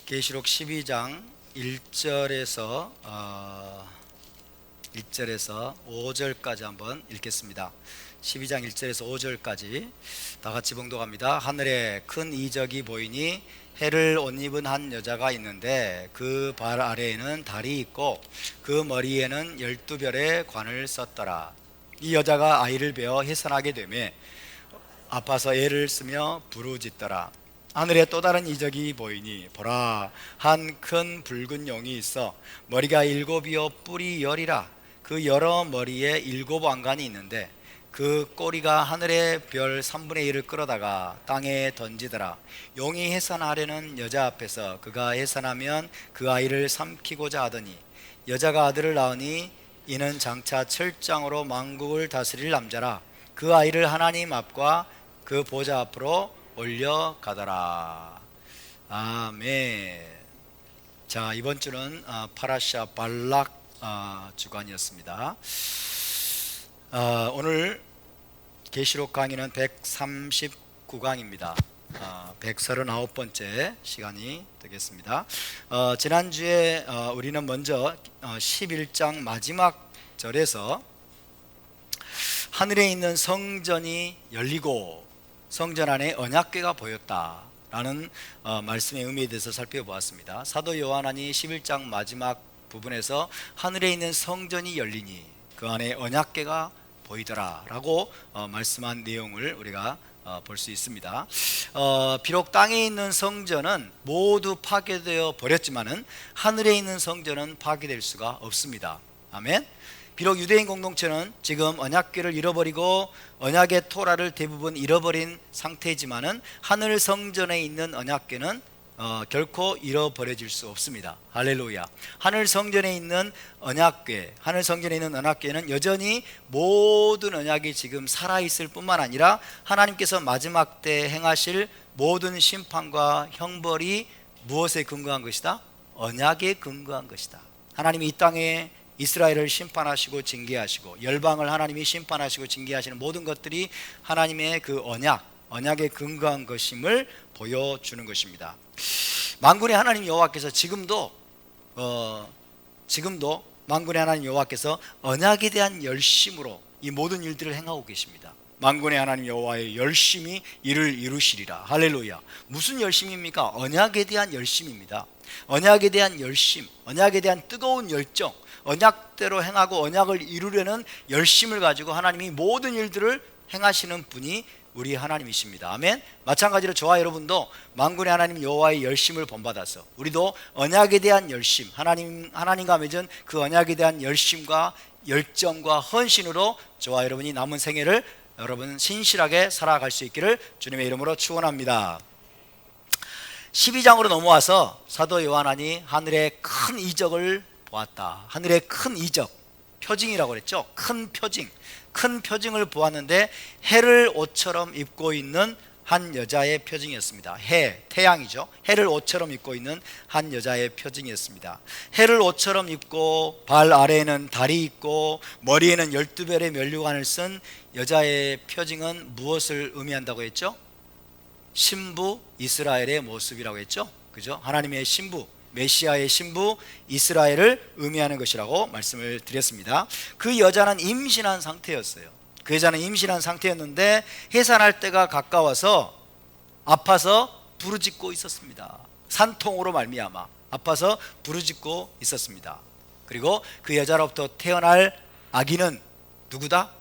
계시록 12장 1절에서 5절까지 한번 읽겠습니다. 12장 1절에서 5절까지 다 같이 봉독합니다. 하늘에 큰 이적이 보이니 해를 옷 입은 한 여자가 있는데 그 발 아래에는 달이 있고 그 머리에는 12별의 관을 썼더라. 이 여자가 아이를 베어 해산하게 되매 아파서 애를 쓰며 부르짖더라. 하늘에 또 다른 이적이 보이니 보라, 한 큰 붉은 용이 있어 머리가 7이요 뿔이 10이라. 그 여러 머리에 7 왕관이 있는데 그 꼬리가 하늘의 별 3분의 1을 끌어다가 땅에 던지더라. 용이 해산하려는 여자 앞에서 그가 해산하면 그 아이를 삼키고자 하더니 여자가 아들을 낳으니 이는 장차 철장으로 만국을 다스릴 남자라. 그 아이를 하나님 앞과 그 보좌 앞으로 올려가더라. 아멘. 자, 이번 주는 파라샤 발락 주간이었습니다. 오늘 계시록 강의는 139강입니다. 139번째 시간이 되겠습니다. 지난주에 우리는 먼저 11장 마지막 절에서 하늘에 있는 성전이 열리고 성전 안에 언약궤가 보였다라는 말씀의 의미에 대해서 살펴보았습니다. 사도 요한이 11장 마지막 부분에서 하늘에 있는 성전이 열리니 그 안에 언약궤가 보이더라 라고 말씀한 내용을 우리가 볼 수 있습니다. 비록 땅에 있는 성전은 모두 파괴되어 버렸지만은 하늘에 있는 성전은 파괴될 수가 없습니다. 아멘. 비록 유대인 공동체는 지금 언약궤를 잃어버리고 언약의 토라를 대부분 잃어버린 상태지만은 하늘 성전에 있는 언약궤는 결코 잃어버려질 수 없습니다. 할렐루야. 하늘 성전에 있는 언약궤, 하늘 성전에 있는 언약궤는 여전히 모든 언약이 지금 살아있을 뿐만 아니라 하나님께서 마지막 때 행하실 모든 심판과 형벌이 무엇에 근거한 것이다? 언약에 근거한 것이다. 하나님이 이 땅에 이스라엘을 심판하시고 징계하시고 열방을 하나님이 심판하시고 징계하시는 모든 것들이 하나님의 그 언약에 근거한 것임을 보여주는 것입니다. 만군의 하나님 여호와께서 지금도 만군의 하나님 여호와께서 언약에 대한 열심으로 이 모든 일들을 행하고 계십니다. 만군의 하나님 여호와의 열심이 이를 이루시리라. 할렐루야. 무슨 열심입니까? 언약에 대한 열심입니다. 언약에 대한 열심, 언약에 대한 뜨거운 열정, 언약대로 행하고 언약을 이루려는 열심을 가지고 하나님이 모든 일들을 행하시는 분이 우리 하나님이십니다. 아멘. 마찬가지로 저와 여러분도 만군의 하나님 여호와의 열심을 본받아서 우리도 언약에 대한 열심, 하나님과 맺은 그 언약에 대한 열심과 열정과 헌신으로 저와 여러분이 남은 생애를 여러분 신실하게 살아갈 수 있기를 주님의 이름으로 축원합니다. 12장으로 넘어와서 사도 요한이 하늘의 큰 이적을 보았다. 하늘의 큰 이적, 표징이라고 그랬죠. 큰 표징을 보았는데 해를 옷처럼 입고 있는 한 여자의 표징이었습니다. 태양이죠. 해를 옷처럼 입고 있는 한 여자의 표징이었습니다. 해를 옷처럼 입고 발 아래에는 달이 있고 머리에는 12별의 면류관을 쓴 여자의 표징은 무엇을 의미한다고 했죠? 신부 이스라엘의 모습이라고 했죠. 그죠? 하나님의 신부, 메시아의 신부 이스라엘을 의미하는 것이라고 말씀을 드렸습니다. 그 여자는 임신한 상태였어요. 그 여자는 임신한 상태였는데 해산할 때가 가까워서 아파서 부르짖고 있었습니다. 산통으로 말미암아 아파서 부르짖고 있었습니다. 그리고 그 여자로부터 태어날 아기는 누구다?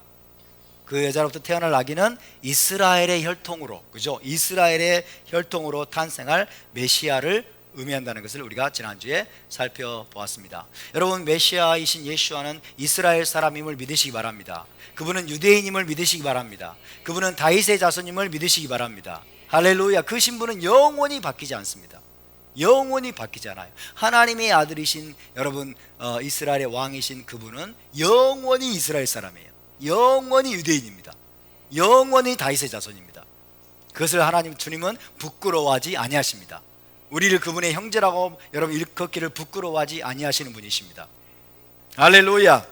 그 여자로부터 태어날 아기는 이스라엘의 혈통으로, 그죠? 이스라엘의 혈통으로 탄생할 메시아를 의미한다는 것을 우리가 지난주에 살펴보았습니다. 여러분, 메시아이신 예수와는 이스라엘 사람임을 믿으시기 바랍니다. 그분은 유대인임을 믿으시기 바랍니다. 그분은 다윗의 자손임을 믿으시기 바랍니다. 할렐루야. 그 신분은 영원히 바뀌지 않습니다. 영원히 바뀌지 않아요. 하나님의 아들이신 여러분, 이스라엘의 왕이신 그분은 영원히 이스라엘 사람이에요. 영원히 유대인입니다. 영원히 다윗의 자손입니다. 그것을 하나님 주님은 부끄러워하지 아니하십니다. 우리를 그분의 형제라고 여러분 일컫기를 부끄러워하지 아니하시는 분이십니다. 할렐루야.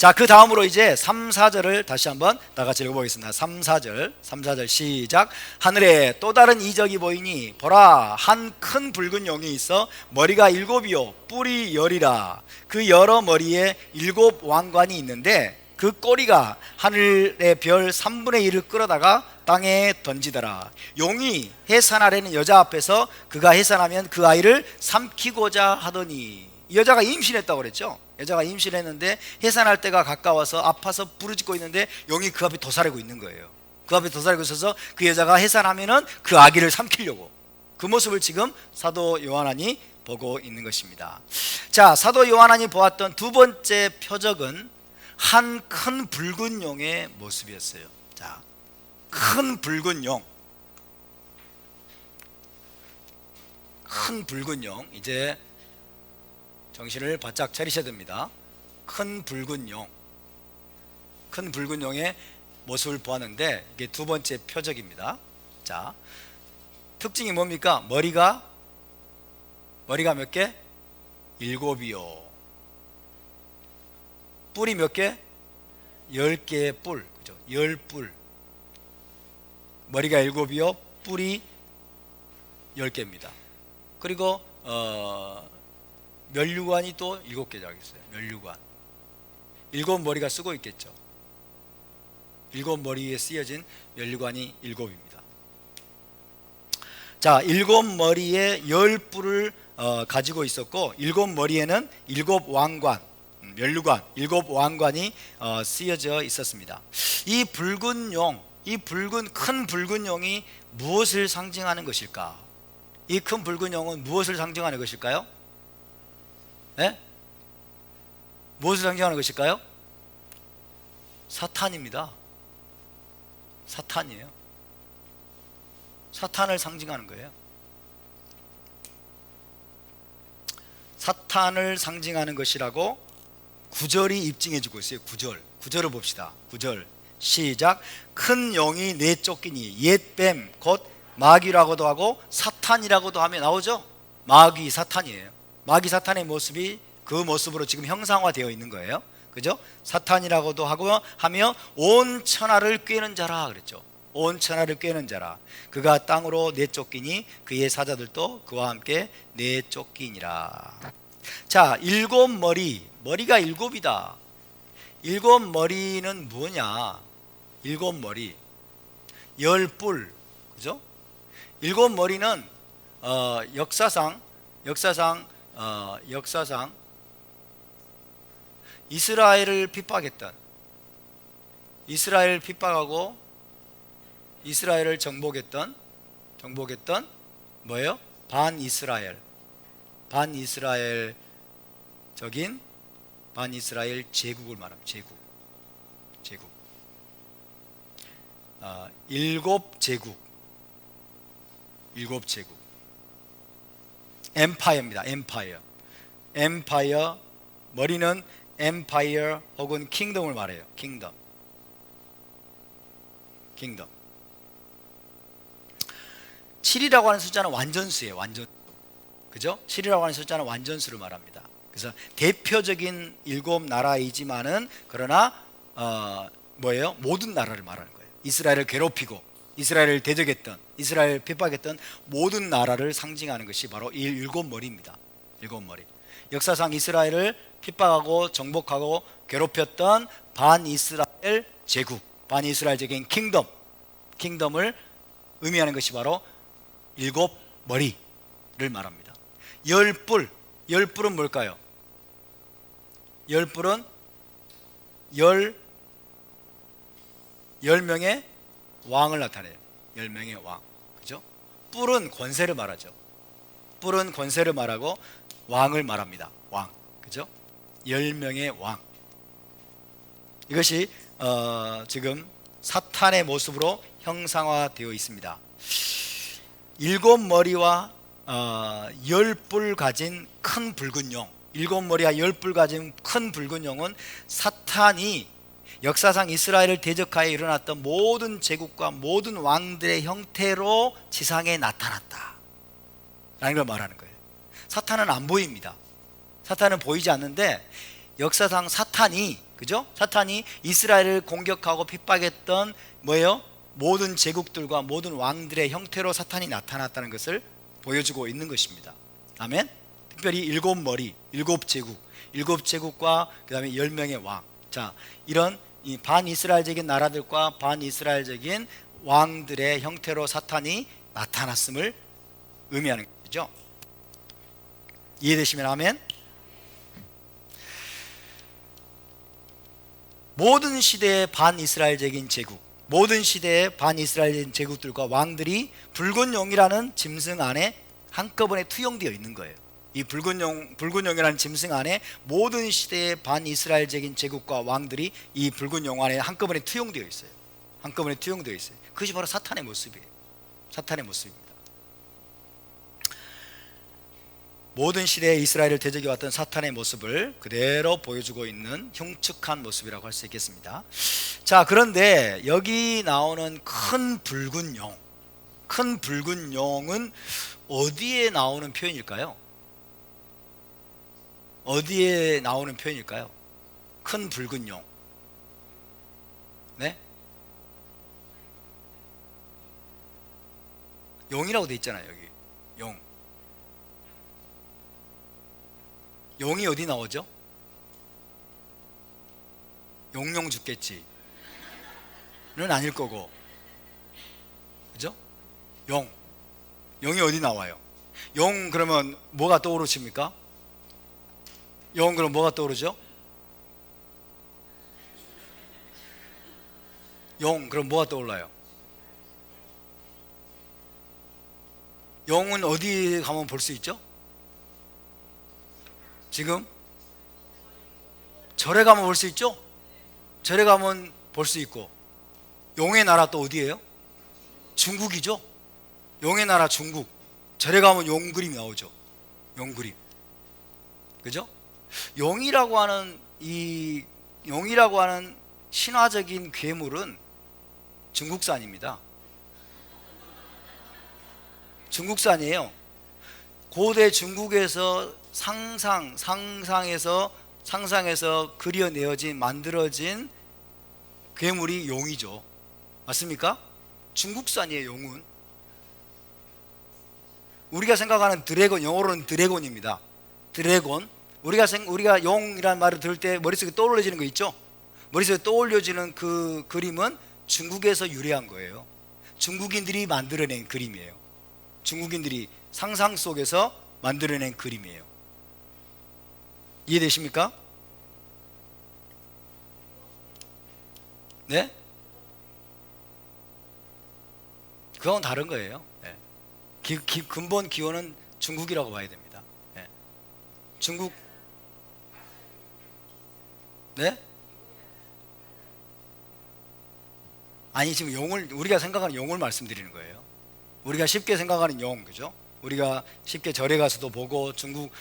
자, 그 다음으로 이제 3, 4절을 다시 한번 다 같이 읽어보겠습니다. 3, 4절 시작. 하늘에 또 다른 이적이 보이니 보라, 한 큰 붉은 용이 있어 머리가 7이요 뿔이 10이라. 그 여러 머리에 7 왕관이 있는데 그 꼬리가 하늘의 별 3분의 1을 끌어다가 땅에 던지더라. 용이 해산하려는 여자 앞에서 그가 해산하면 그 아이를 삼키고자 하더니, 이 여자가 임신했다고 그랬죠. 여자가 임신했는데 해산할 때가 가까워서 아파서 부르짖고 있는데 용이 그 앞에 도사리고 있는 거예요. 그 앞에 도사리고 있어서 그 여자가 해산하면은 그 아기를 삼키려고, 그 모습을 지금 사도 요한이 보고 있는 것입니다. 자, 사도 요한이 보았던 두 번째 표적은 한 큰 붉은 용의 모습이었어요. 자, 큰 붉은 용, 큰 붉은 용, 이제 정신을 바짝 차리셔야 됩니다. 큰 붉은 용, 큰 붉은 용의 모습을 보았는데 이게 두 번째 표적입니다. 자, 특징이 뭡니까? 머리가 몇 개? 7이요. 뿔이 몇 개? 10개의 뿔, 그죠? 10뿔. 머리가 7이요 뿔이 10개입니다. 그리고 면류관이 또 7개라고 했어요. 면류관. 7머리가 쓰고 있겠죠. 7머리에 쓰여진 면류관이 7입니다. 자, 7머리에 10뿔을 가지고 있었고 7머리에는 7왕관, 면류관, 7왕관이 쓰여져 있었습니다. 이 붉은 용, 이 큰 붉은 용이 무엇을 상징하는 것일까? 이 큰 붉은 용은 무엇을 상징하는 것일까요? 네? 무엇을 상징하는 것일까요? 사탄입니다. 사탄이에요. 사탄을 상징하는 거예요. 사탄을 상징하는 것이라고 9절이 입증해 주고 있어요. 9절을 봅시다. 9절 시작. 큰 용이 내쫓기니 옛 뱀 곧 마귀라고도 하고 사탄이라고도 하며 나오죠. 마귀 사탄이에요. 마귀 사탄의 모습이 그 모습으로 지금 형상화되어 있는 거예요. 그죠? 사탄이라고도 하며 온 천하를 꿰는 자라 그랬죠. 온 천하를 꿰는 자라. 그가 땅으로 내쫓기니 그의 사자들도 그와 함께 내쫓기니라. 자, 7머리, 머리가 7이다. 7머리는 뭐냐? 7머리, 10뿔, 그죠? 7머리는 역사상 이스라엘을 핍박했던, 이스라엘을 핍박하고 이스라엘을 정복했던 뭐예요? 반이스라엘적인 반이스라엘 제국을 말합니다. 제국. 7제국. 엠파이어입니다. 엠파이어. 머리는 엠파이어 혹은 킹덤을 말해요. 킹덤. 7이라고 하는 숫자는 완전수예요. 완전수. 그죠? 7이라고 하는 숫자는 완전수를 말합니다. 그래서 대표적인 7나라이지만은 그러나 뭐예요? 모든 나라를 말하는 거예요. 이스라엘을 괴롭히고 이스라엘을 대적했던, 이스라엘을 핍박했던 모든 나라를 상징하는 것이 바로 이 7머리입니다. 7머리. 역사상 이스라엘을 핍박하고 정복하고 괴롭혔던 반이스라엘 제국, 반이스라엘적인 킹덤을 의미하는 것이 바로 7머리를 말합니다. 10뿔은 뭘까요? 10뿔은 10명의 왕을 나타내요. 10명의 왕. 그죠? 뿔은 권세를 말하죠. 뿔은 권세를 말하고 왕을 말합니다. 왕. 그죠? 10명의 왕. 이것이 지금 사탄의 모습으로 형상화되어 있습니다. 7머리와 10뿔 가진 큰 붉은 용, 7머리와 10뿔 가진 큰 붉은 용은 사탄이 역사상 이스라엘을 대적하여 일어났던 모든 제국과 모든 왕들의 형태로 지상에 나타났다 라는 걸 말하는 거예요. 사탄은 안 보입니다. 사탄은 보이지 않는데 역사상 사탄이 그죠? 사탄이 이스라엘을 공격하고 핍박했던 뭐예요? 모든 제국들과 모든 왕들의 형태로 사탄이 나타났다는 것을 보여주고 있는 것입니다. 아멘. 특별히 일곱 머리, 일곱 제국과 그 다음에 10명의 왕. 자, 이런 이 반이스라엘적인 나라들과 반이스라엘적인 왕들의 형태로 사탄이 나타났음을 의미하는 거죠. 이해되시면 아멘. 모든 시대의 반이스라엘적인 제국, 모든 시대의 반이스라엘적인 제국들과 왕들이 붉은 용이라는 짐승 안에 한꺼번에 투영되어 있는 거예요. 이 붉은 용이라는 짐승 안에 모든 시대의 반이스라엘적인 제국과 왕들이 이 붉은 용 안에 한꺼번에 투영되어 있어요. 한꺼번에 투영되어 있어요. 그것이 바로 사탄의 모습이에요. 사탄의 모습입니다. 모든 시대에 이스라엘을 대적해왔던 사탄의 모습을 그대로 보여주고 있는 흉측한 모습이라고 할 수 있겠습니다. 자, 그런데 여기 나오는 큰 붉은 용은 어디에 나오는 표현일까요? 어디에 나오는 표현일까요? 큰 붉은 용. 네? 용이라고 돼 있잖아요. 여기 용. 용이 어디 나오죠? 용용 죽겠지 는 아닐 거고, 그죠? 용이 어디 나와요? 용 그러면 뭐가 떠오르십니까? 용 그럼 뭐가 떠오르죠? 용 그럼 뭐가 떠올라요? 용은 어디 가면 볼 수 있죠? 지금 절에 가면 볼 수 있죠? 절에 가면 볼 수 있고. 용의 나라 또 어디예요? 중국이죠? 용의 나라 중국. 절에 가면 용 그림이 나오죠. 용 그림. 그죠? 용이라고 하는 신화적인 괴물은 중국산입니다. 중국산이에요. 고대 중국에서 상상해서 그려내어진 만들어진 괴물이 용이죠. 맞습니까? 중국산이에요. 용은 우리가 생각하는 드래곤, 영어로는 드래곤입니다. 드래곤. 우리가 용이라는 말을 들을 때 머릿속에 떠올려지는 거 있죠? 머릿속에 떠올려지는 그 그림은 중국에서 유래한 거예요. 중국인들이 만들어낸 그림이에요. 중국인들이 상상 속에서 만들어낸 그림이에요. 이해되십니까? 네? 그건 다른 거예요. 네. 근본 기원은 중국이라고 봐야 됩니다. 네. 중국. 네? 아니, 지금 우리가 생각하는 용을 말씀드리는 거예요. 우리가 쉽게 생각하는 용, 그죠? 우리가 쉽게 절에 가서도 보고 중국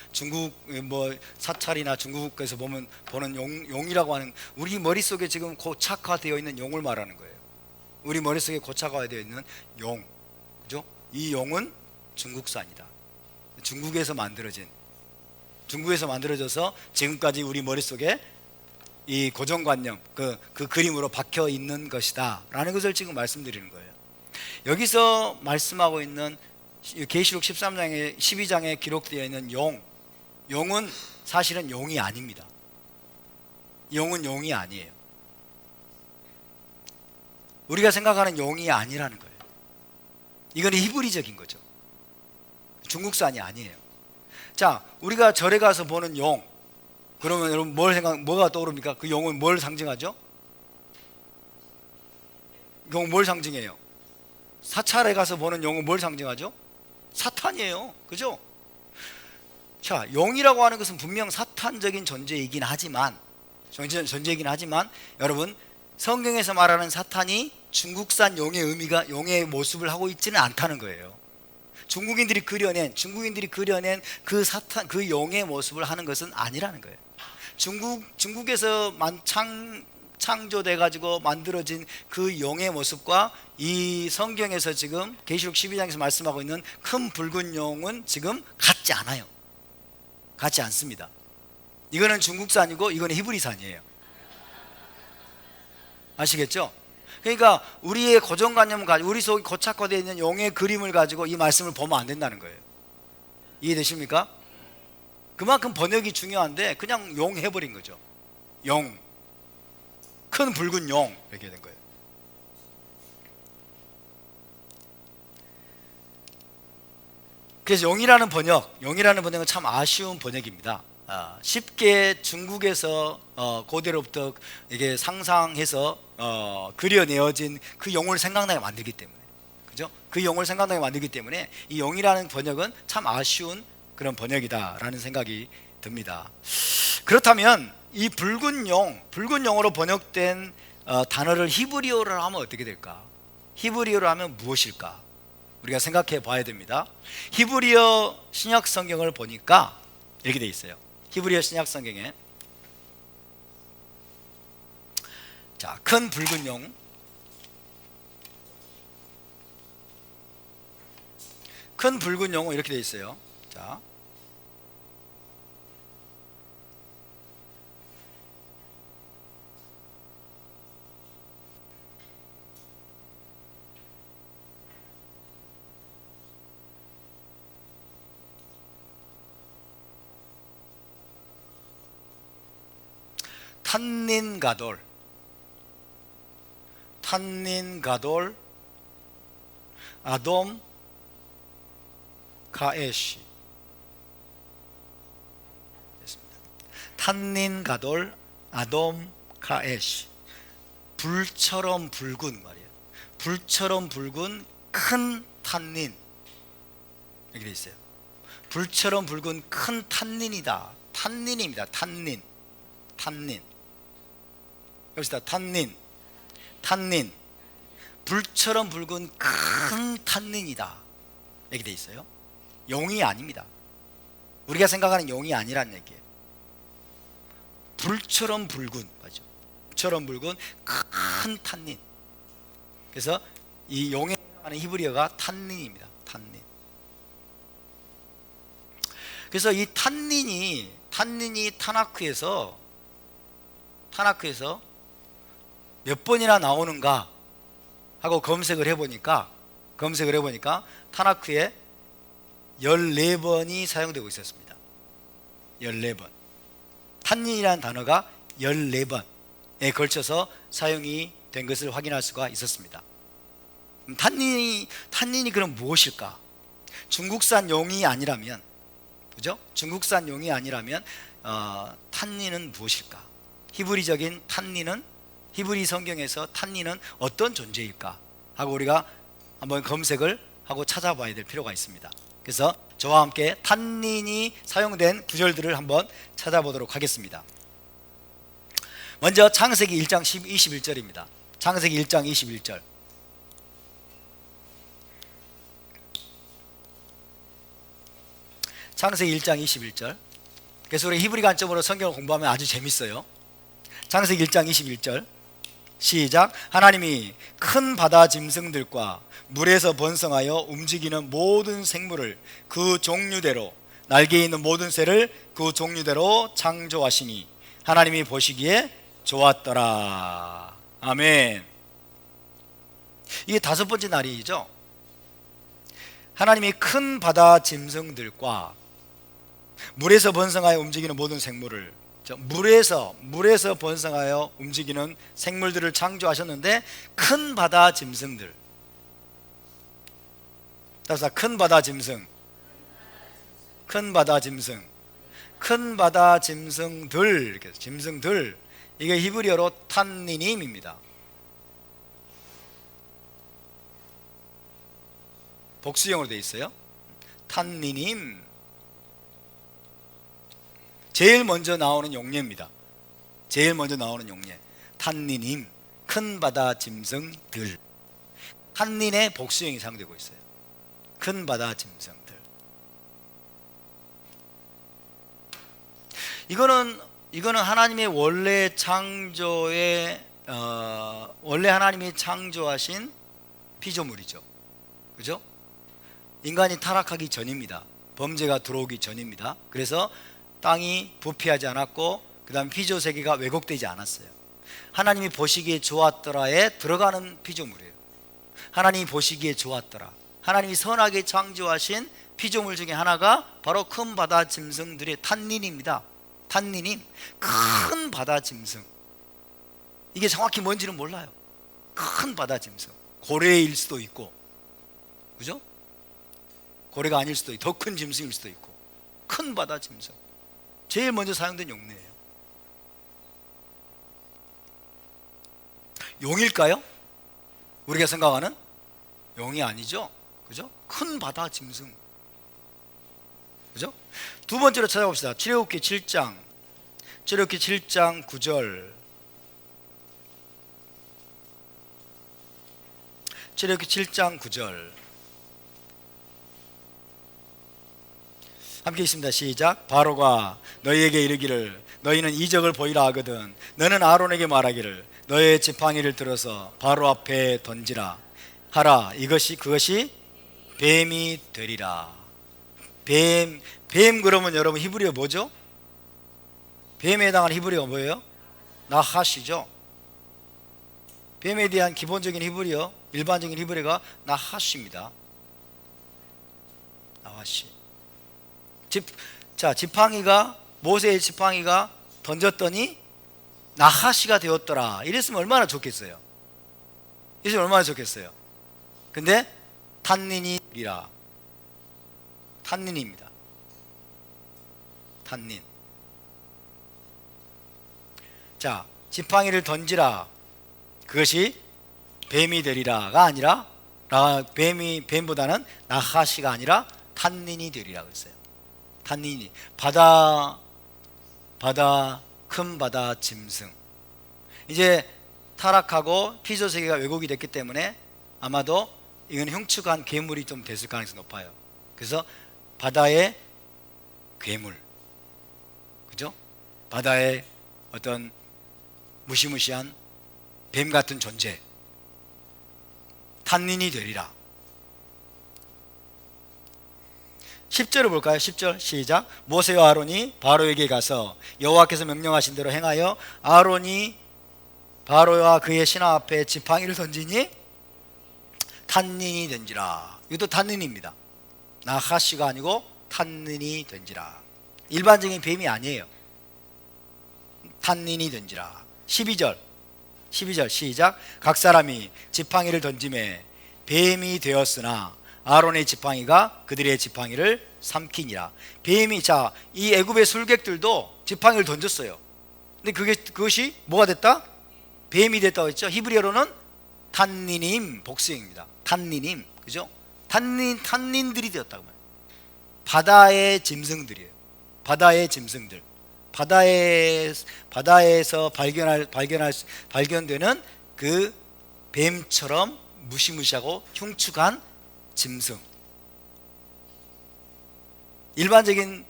뭐 사찰이나 중국에서 보는 용이라고 하는, 우리 머릿속에 지금 고착화되어 있는 용을 말하는 거예요. 우리 머릿속에 고착화되어 있는 용, 그죠? 이 용은 중국산이다. 중국에서 만들어져서 지금까지 우리 머릿속에 이 고정관념, 그 그림으로 박혀 있는 것이다 라는 것을 지금 말씀드리는 거예요. 여기서 말씀하고 있는 계시록 12장에 기록되어 있는 용은 사실은 용이 아닙니다. 용은 용이 아니에요. 우리가 생각하는 용이 아니라는 거예요. 이건 히브리적인 거죠. 중국산이 아니에요. 자, 우리가 절에 가서 보는 용, 그러면 여러분 뭐가 떠오릅니까? 그 용은 뭘 상징하죠? 용 뭘 상징해요? 사찰에 가서 보는 용은 뭘 상징하죠? 사탄이에요. 그죠? 자, 용이라고 하는 것은 분명 사탄적인 존재이긴 하지만 여러분, 성경에서 말하는 사탄이 중국산 용의 의미가, 용의 모습을 하고 있지는 않다는 거예요. 중국인들이 그려낸 그 용의 모습을 하는 것은 아니라는 거예요. 중국에서 창조돼 가지고 만들어진 그 용의 모습과 이 성경에서 지금 계시록 12장에서 말씀하고 있는 큰 붉은 용은 지금 같지 않아요. 같지 않습니다. 이거는 중국산이고 이거는 히브리산이에요. 아시겠죠? 그러니까 우리의 고정관념을 가지고 우리 속에 고착화되어 있는 용의 그림을 가지고 이 말씀을 보면 안 된다는 거예요. 이해되십니까? 그만큼 번역이 중요한데 그냥 용 해버린 거죠. 용, 큰 붉은 용 이렇게 된 거예요. 그래서 용이라는 번역은 참 아쉬운 번역입니다. 쉽게 중국에서 고대로부터 이게 상상해서 그려내어진 그 용을 생각나게 만들기 때문에, 그죠? 그 용을 생각나게 만들기 때문에 이 용이라는 번역은 참 아쉬운 그런 번역이다라는 생각이 듭니다. 그렇다면 이 붉은 용으로 번역된 단어를 히브리어로 하면 어떻게 될까? 히브리어로 하면 무엇일까? 우리가 생각해 봐야 됩니다. 히브리어 신약 성경을 보니까 이렇게 돼 있어요. 히브리어 신약 성경에 자, 큰 붉은 용, 큰 붉은 용은 이렇게 돼 있어요. 자, 탄닌가돌 아돔 가에시. 탄닌가돌 아돔 가에시. 불처럼 붉은 말이에요. 불처럼 붉은 큰 탄닌, 이렇게 돼 있어요. 불처럼 붉은 큰 탄닌이다. 탄닌입니다. 탄닌. 여기다 탄닌. 불처럼 붉은 큰 탄닌이다. 이렇게 돼 있어요. 용이 아닙니다. 우리가 생각하는 용이 아니란 얘기예요. 불처럼 붉은, 맞죠? 불처럼 붉은 큰 탄닌. 그래서 이 용에 해당하는 히브리어가 탄닌입니다. 탄닌. 그래서 이 탄닌이 타나크에서 몇 번이나 나오는가 하고 검색을 해보니까 타나크에 14번이 사용되고 있었습니다. 14번. 탄닌이라는 단어가 14번에 걸쳐서 사용이 된 것을 확인할 수가 있었습니다. 탄닌이 그럼 무엇일까? 중국산 용이 아니라면, 그죠? 중국산 용이 아니라면 탄닌은 무엇일까? 히브리적인 탄닌은, 히브리 성경에서 탄닌은 어떤 존재일까 하고 우리가 한번 검색을 하고 찾아봐야 될 필요가 있습니다. 그래서 저와 함께 탄닌이 사용된 구절들을 한번 찾아보도록 하겠습니다. 먼저 창세기 1장 21절입니다. 창세기 1장 21절. 창세기 1장 21절. 그래서 우리 히브리 관점으로 성경을 공부하면 아주 재밌어요. 창세기 1장 21절 시작. 하나님이 큰 바다 짐승들과 물에서 번성하여 움직이는 모든 생물을 그 종류대로, 날개 있는 모든 새를 그 종류대로 창조하시니 하나님이 보시기에 좋았더라. 아멘. 이게 5번째 날이죠. 하나님이 큰 바다 짐승들과 물에서 번성하여 움직이는 모든 생물을, 물에서 번성하여 움직이는 생물들을 창조하셨는데, 큰 바다 짐승들, 따라서 큰 바다 짐승들, 짐승들, 이게 히브리어로 탄니님입니다. 복수형으로 되어 있어요. 탄니님. 제일 먼저 나오는 용례입니다. 탄니님, 큰 바다 짐승들. 탄닌의 복수형이 사용되고 있어요. 큰 바다 짐승들. 이거는 하나님의 원래 창조의 원래 하나님이 창조하신 피조물이죠. 그죠? 인간이 타락하기 전입니다. 범죄가 들어오기 전입니다. 그래서 땅이 부패하지 않았고, 그 다음 피조세계가 왜곡되지 않았어요. 하나님이 보시기에 좋았더라에 들어가는 피조물이에요. 하나님이 보시기에 좋았더라, 하나님이 선하게 창조하신 피조물 중에 하나가 바로 큰 바다 짐승들의 탄닌입니다. 탄닌인 큰 바다 짐승, 이게 정확히 뭔지는 몰라요. 큰 바다 짐승, 고래일 수도 있고, 그죠? 고래가 아닐 수도 있고, 더 큰 짐승일 수도 있고, 큰 바다 짐승, 제일 먼저 사용된 용례예요. 용일까요? 우리가 생각하는 용이 아니죠, 그죠? 큰 바다 짐승, 그죠? 두 번째로 찾아봅시다. 출애굽기 7장 9절. 출애굽기 7장 9절 함께 있습니다. 시작. 바로가 너희에게 이르기를 너희는 이적을 보이라 하거든 너는 아론에게 말하기를 너의 지팡이를 들어서 바로 앞에 던지라 하라. 그것이 뱀이 되리라. 뱀 그러면 여러분 히브리어 뭐죠? 뱀에 해당하는 히브리어가 뭐예요? 나하시죠. 뱀에 대한 기본적인 히브리어, 일반적인 히브리어가 나하시입니다. 나하시. 지팡이가, 모세의 지팡이가 던졌더니 나하시가 되었더라. 이랬으면 얼마나 좋겠어요. 이랬으면 얼마나 좋겠어요. 근데 탄닌이라. 탄닌입니다. 탄닌. 자, 지팡이를 던지라. 그것이 뱀이 되리라가 아니라, 뱀보다는 나하시가 아니라 탄닌이 되리라 그랬어요. 탄닌이 큰 바다 짐승. 이제 타락하고 피조 세계가 왜곡이 됐기 때문에 아마도 이건 흉측한 괴물이 좀 됐을 가능성이 높아요. 그래서 바다의 괴물, 그죠? 바다의 어떤 무시무시한 뱀 같은 존재, 탄닌이 되리라. 10절을 볼까요? 10절 시작. 모세와 아론이 바로에게 가서 여호와께서 명령하신 대로 행하여 아론이 바로와 그의 신하 앞에 지팡이를 던지니 탄닌이 된지라. 이것도 탄닌입니다. 나하시가 아니고 탄닌이 된지라. 일반적인 뱀이 아니에요. 탄닌이 된지라. 12절 시작. 각 사람이 지팡이를 던짐에 뱀이 되었으나 아론의 지팡이가 그들의 지팡이를 삼키니라. 뱀이, 자, 이 애굽의 술객들도 지팡이를 던졌어요. 근데 그것이 뭐가 됐다? 뱀이 됐다고 했죠. 히브리어로는 탄니님, 복수형입니다. 탄니님, 그죠? 탄닌들이 되었다고 말해요. 바다의 짐승들이에요. 바다의 짐승들. 바다에서 발견되는 그 뱀처럼 무시무시하고 흉측한 짐승. 일반적인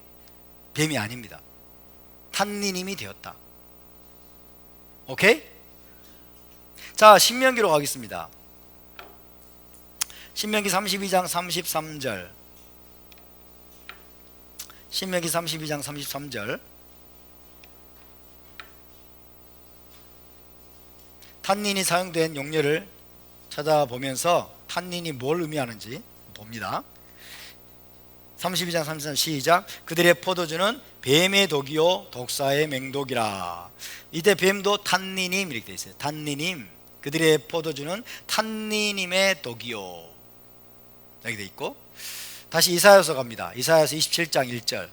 뱀이 아닙니다. 탄니님이 되었다. 오케이? 자, 신명기로 가겠습니다. 신명기 32장 33절. 신명기 32장 33절. 탄닌이 사용된 용례를 찾아보면서 탄닌이 뭘 의미하는지 봅니다. 32장 33절 시작. 그들의 포도주는 뱀의 독이요 독사의 맹독이라. 이때 뱀도 탄니님 이렇게 되어 있어요. 탄니님. 그들의 포도주는 탄니님의 독이요, 여기 되어 있고, 다시 이사야서 갑니다. 이사야서 27장 1절.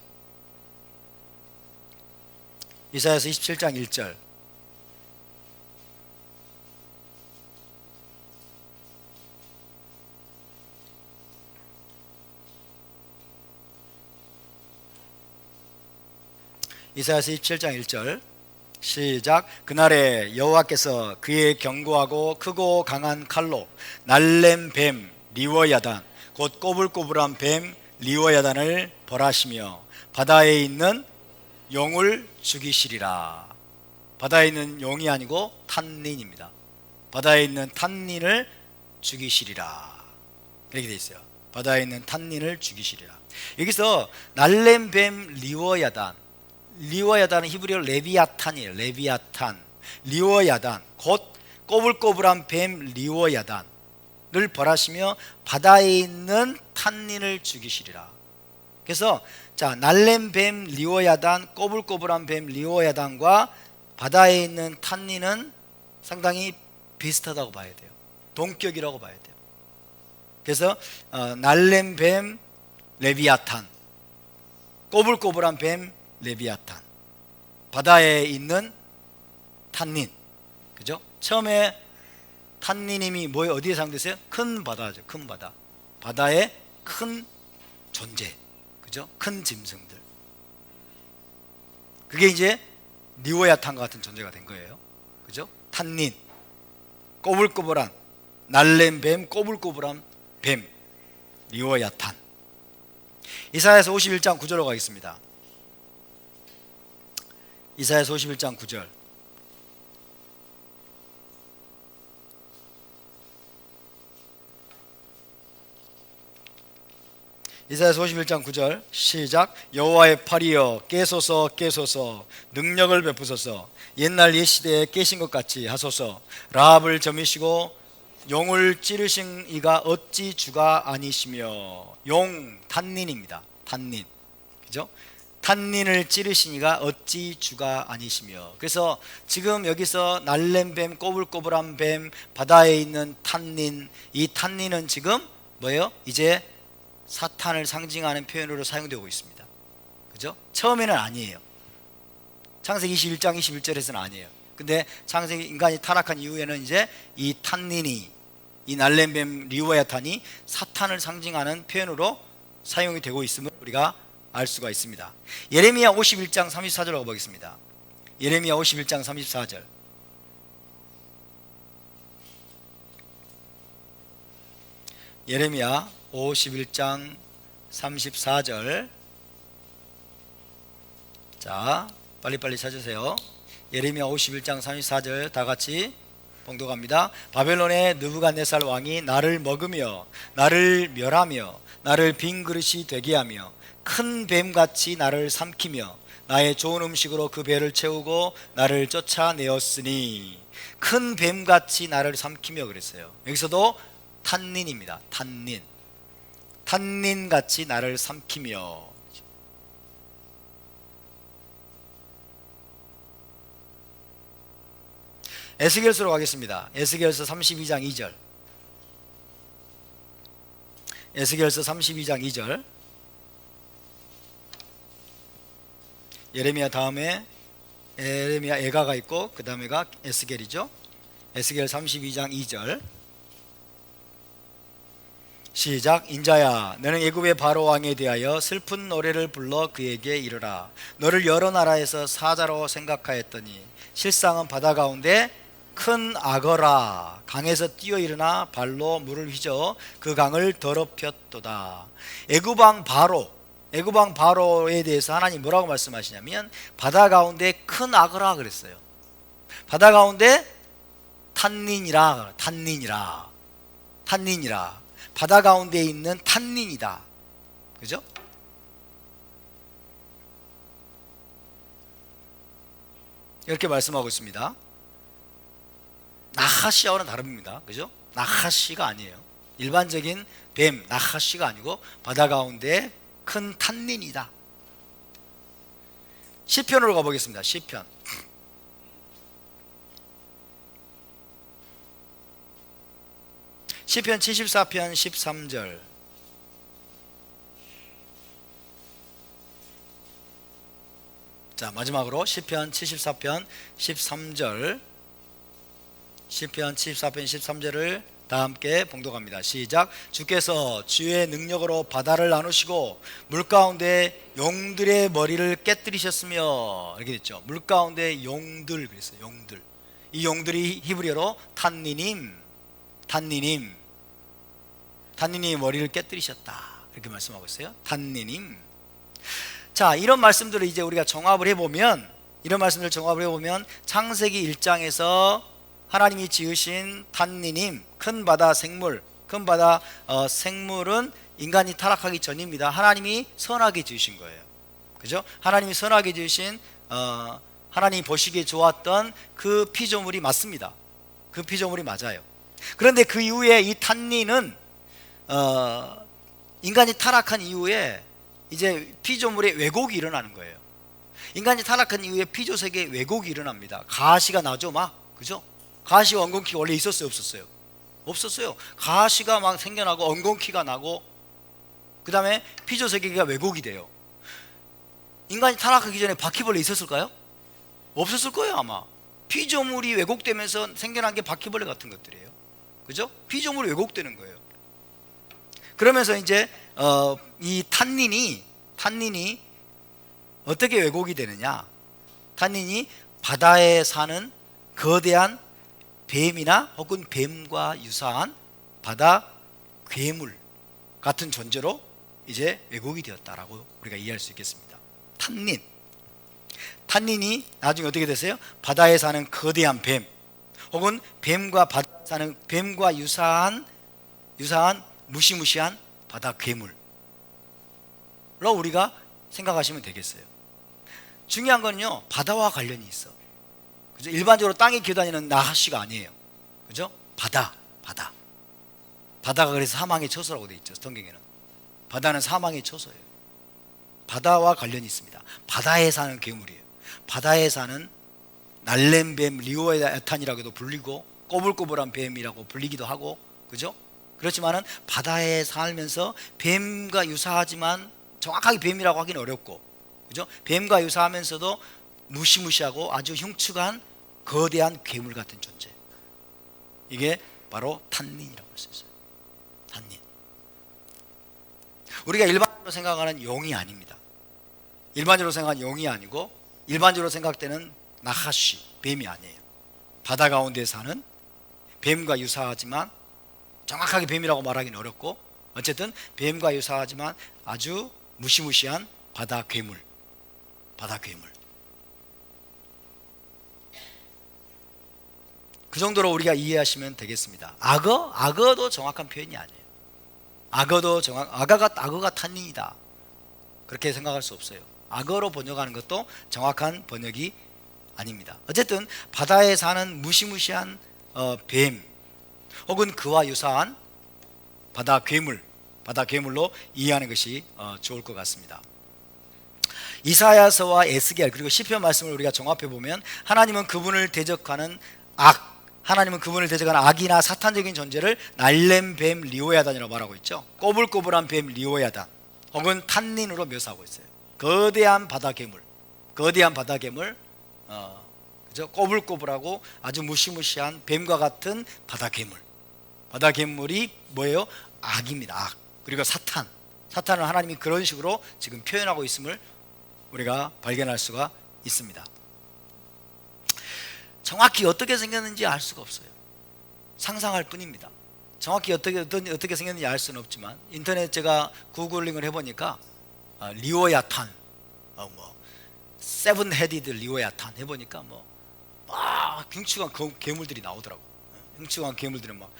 이사야서 27장 1절. 이사야서 27장 1절 시작. 그날에 여호와께서 그의 견고하고 크고 강한 칼로 날렘 뱀 리워야단 곧 꼬불꼬불한 뱀 리워야단을 벌하시며 바다에 있는 용을 죽이시리라. 바다에 있는 용이 아니고 탄닌입니다. 바다에 있는 탄닌을 죽이시리라 이렇게 되어 있어요. 바다에 있는 탄닌을 죽이시리라. 여기서 날렘 뱀 리워야단, 리워야단은 히브리어 레비아탄이에요. 레비아탄. 리워야단, 곧 꼬불꼬불한 뱀 리워야단을 벌하시며 바다에 있는 탄닌을 죽이시리라. 그래서 자, 날렘 뱀 리워야단, 꼬불꼬불한 뱀 리워야단과 바다에 있는 탄닌은 상당히 비슷하다고 봐야 돼요. 동격이라고 봐야 돼요. 그래서 날렘 뱀 레비아탄, 꼬불꼬불한 뱀 레비아탄, 바다에 있는 탄닌, 그죠? 처음에 탄닌님이 뭐에 어디에 사용됐어요? 큰 바다죠. 큰 바다, 바다의 큰 존재, 그죠? 큰 짐승들. 그게 이제 리워야탄과 같은 존재가 된 거예요. 그죠? 탄닌, 꼬불꼬불한 날렘 뱀, 꼬불꼬불한 뱀 리워야탄. 이사야서 51장 9절로 가겠습니다. 이사야서 51장 9절. 이사야서 51장 9절 시작. 여호와의 팔이여 깨소서 깨소서, 능력을 베푸소서, 옛날 옛시대에 깨신 것 같이 하소서. 라합을 점이시고 용을 찌르신 이가 어찌 주가 아니시며. 용 탄닌입니다. 탄닌, 그죠? 탄닌을 찌르신 이가 어찌 주가 아니시며. 그래서 지금 여기서 날렘 뱀, 꼬불꼬불한 뱀, 바다에 있는 탄닌, 이 탄닌은 지금 뭐예요? 이제 사탄을 상징하는 표현으로 사용되고 있습니다. 그죠? 처음에는 아니에요. 창세기 21장 21절에서는 아니에요. 근데 창세기 인간이 타락한 이후에는 이제 이 탄닌이, 이 날렘뱀 리워야탄이 사탄을 상징하는 표현으로 사용이 되고 있음을 우리가 알 수가 있습니다. 예레미야 51장 34절로 가보겠습니다. 예레미야 51장 34절. 예레미야 51장 34절. 자, 빨리빨리 찾으세요. 예레미야 51장 34절 다 같이 봉독합니다. 바벨론의 느부갓네살 왕이 나를 먹으며 나를 멸하며 나를 빈 그릇이 되게 하며 큰 뱀같이 나를 삼키며 나의 좋은 음식으로 그 배를 채우고 나를 쫓아내었으니. 큰 뱀같이 나를 삼키며 그랬어요. 여기서도 탄닌입니다. 탄닌, 탄닌같이 나를 삼키며. 에스겔서로 가겠습니다. 에스겔서 32장 2절. 에스겔서 32장 2절. 예레미야 다음에 예레미야 에가가 있고 그 다음에가 에스겔이죠. 에스겔 32장 2절 시작. 인자야, 너는 애굽의 바로 왕에 대하여 슬픈 노래를 불러 그에게 이르라. 너를 여러 나라에서 사자로 생각하였더니 실상은 바다 가운데 큰 악어라. 강에서 뛰어 일어나 발로 물을 휘저 그 강을 더럽혔도다. 애굽 왕 바로, 애굽 왕 바로에 대해서 하나님 뭐라고 말씀하시냐면 바다 가운데 큰 악어라 그랬어요. 바다 가운데 탄닌이라, 탄닌이라, 탄닌이라. 바다 가운데 있는 탄닌이다. 그죠? 이렇게 말씀하고 있습니다. 나하시와는 다릅니다. 그죠? 나하시가 아니에요. 일반적인 뱀 나하시가 아니고 바다 가운데 큰 탄닌이다. 시편으로 가보겠습니다. 시편. 시편 74편 13절. 자, 마지막으로 시편 74편 13절. 시편 74편 13절을 다 함께 봉독합니다. 시작. 주께서 주의 능력으로 바다를 나누시고 물가운데 용들의 머리를 깨뜨리셨으며. 이렇게 됐죠. 물가운데 용들 그랬어요. 용들. 이 용들이 히브리어로 탄니님, 탄니님, 탄니님의 머리를 깨뜨리셨다. 이렇게 말씀하고 있어요. 탄니님. 자, 이런 말씀들을 이제 우리가 정합을 해보면, 이런 말씀들을 정합을 해보면 창세기 1장에서 하나님이 지으신 탄니님, 큰 바다 생물, 큰 바다 생물은 인간이 타락하기 전입니다. 하나님이 선하게 지으신 거예요. 그죠? 하나님이 선하게 지으신 하나님이 보시기에 좋았던 그 피조물이 맞습니다. 그 피조물이 맞아요. 그런데 그 이후에 이 탄닌은 인간이 타락한 이후에 이제 피조물의 왜곡이 일어나는 거예요. 인간이 타락한 이후에 피조세계에 왜곡이 일어납니다. 가시가 나죠, 막. 그죠? 가시와 엉겅퀴가 원래 있었어요, 없었어요? 없었어요. 가시가 막 생겨나고 엉겅퀴가 나고, 그 다음에 피조세계가 왜곡이 돼요. 인간이 타락하기 전에 바퀴벌레 있었을까요? 없었을 거예요, 아마. 피조물이 왜곡되면서 생겨난 게 바퀴벌레 같은 것들이에요. 그죠? 피조물이 왜곡되는 거예요. 그러면서 이제 이 탄닌이 어떻게 왜곡이 되느냐? 탄닌이 바다에 사는 거대한 뱀이나 혹은 뱀과 유사한 바다 괴물 같은 존재로 이제 왜곡이 되었다라고 우리가 이해할 수 있겠습니다. 탄닌이 나중에 어떻게 됐어요? 바다에 사는 거대한 뱀 혹은 뱀과 바다에 사는 뱀과 유사한 무시무시한 바다 괴물로 우리가 생각하시면 되겠어요. 중요한 거는요, 바다와 관련이 있어. 그죠? 일반적으로 땅에 기어다니는 나하시가 아니에요. 그죠? 바다가 그래서 사망의 처소라고 되어 있죠. 성경에는 바다는 사망의 처소예요. 바다와 관련이 있습니다. 바다에 사는 괴물이에요. 바다에 사는 날렘뱀, 리오야탄이라고도 불리고 꼬불꼬불한 뱀이라고 불리기도 하고, 그죠? 그렇지만은 바다에 살면서 뱀과 유사하지만 정확하게 뱀이라고 하기는 어렵고, 그죠? 뱀과 유사하면서도 무시무시하고 아주 흉측한 거대한 괴물 같은 존재. 이게 바로 탄닌이라고 할 수 있어요. 탄닌. 우리가 일반적으로 생각하는 용이 아닙니다. 일반적으로 생각하는 용이 아니고 일반적으로 생각되는 나하시, 뱀이 아니에요. 바다 가운데 사는 뱀과 유사하지만 정확하게 뱀이라고 말하기는 어렵고, 어쨌든 뱀과 유사하지만 아주 무시무시한 바다 괴물. 그 정도로 우리가 이해하시면 되겠습니다. 악어도 정확한 표현이 아니에요. 악어가 탄닌이다, 그렇게 생각할 수 없어요. 악어로 번역하는 것도 정확한 번역이 아닙니다. 어쨌든 바다에 사는 무시무시한 뱀 혹은 그와 유사한 바다 괴물로 이해하는 것이 좋을 것 같습니다. 이사야서와 에스겔 그리고 시편 말씀을 우리가 종합해 보면 하나님은 그분을 대적하는 악이나 사탄적인 존재를 날렘뱀 리오야단이라고 말하고 있죠. 꼬불꼬불한 뱀 리오야단 혹은 탄닌으로 묘사하고 있어요. 거대한 바다 괴물, 그죠? 꼬불꼬불하고 아주 무시무시한 뱀과 같은 바다 괴물이 뭐예요? 악입니다. 악. 그리고 사탄을 하나님이 그런 식으로 지금 표현하고 있음을 우리가 발견할 수가 있습니다. 정확히 어떻게 생겼는지 알 수가 없어요. 상상할 뿐입니다. 정확히 어떻게 생겼는지 알 수는 없지만 인터넷 제가 구글링을 해보니까 리오야탄, 세븐 헤디드 리오야탄 해보니까 막 흉측한 괴물들이 나오더라고. 흉측한 괴물들은 막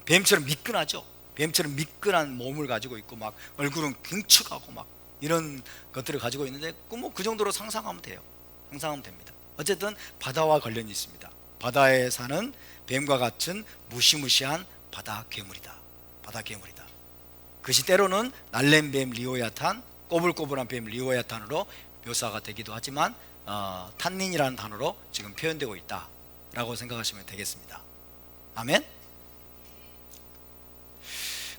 뱀처럼 미끈하죠. 뱀처럼 미끈한 몸을 가지고 있고 막 얼굴은 흉측하고 막 이런 것들을 가지고 있는데 그 정도로 상상하면 돼요. 상상하면 됩니다. 어쨌든 바다와 관련이 있습니다. 바다에 사는 뱀과 같은 무시무시한 바다 괴물이다. 그것이 때로는 날렘뱀 리오야탄, 꼬불꼬불한 뱀 리오야탄으로 묘사가 되기도 하지만 탄닌이라는 단어로 지금 표현되고 있다라고 생각하시면 되겠습니다. 아멘.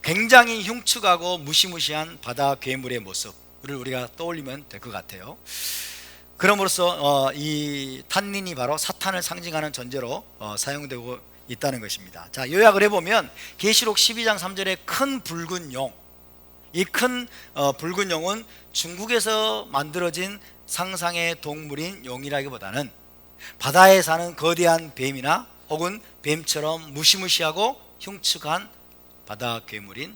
굉장히 흉측하고 무시무시한 바다 괴물의 모습을 우리가 떠올리면 될 것 같아요. 그럼으로써 이 탄닌이 바로 사탄을 상징하는 존재로 사용되고 있다는 것입니다. 자, 요약을 해보면 계시록 12장 3절에 큰 붉은 용, 이 큰 붉은 용은 중국에서 만들어진 상상의 동물인 용이라기보다는 바다에 사는 거대한 뱀이나 혹은 뱀처럼 무시무시하고 흉측한 바다 괴물인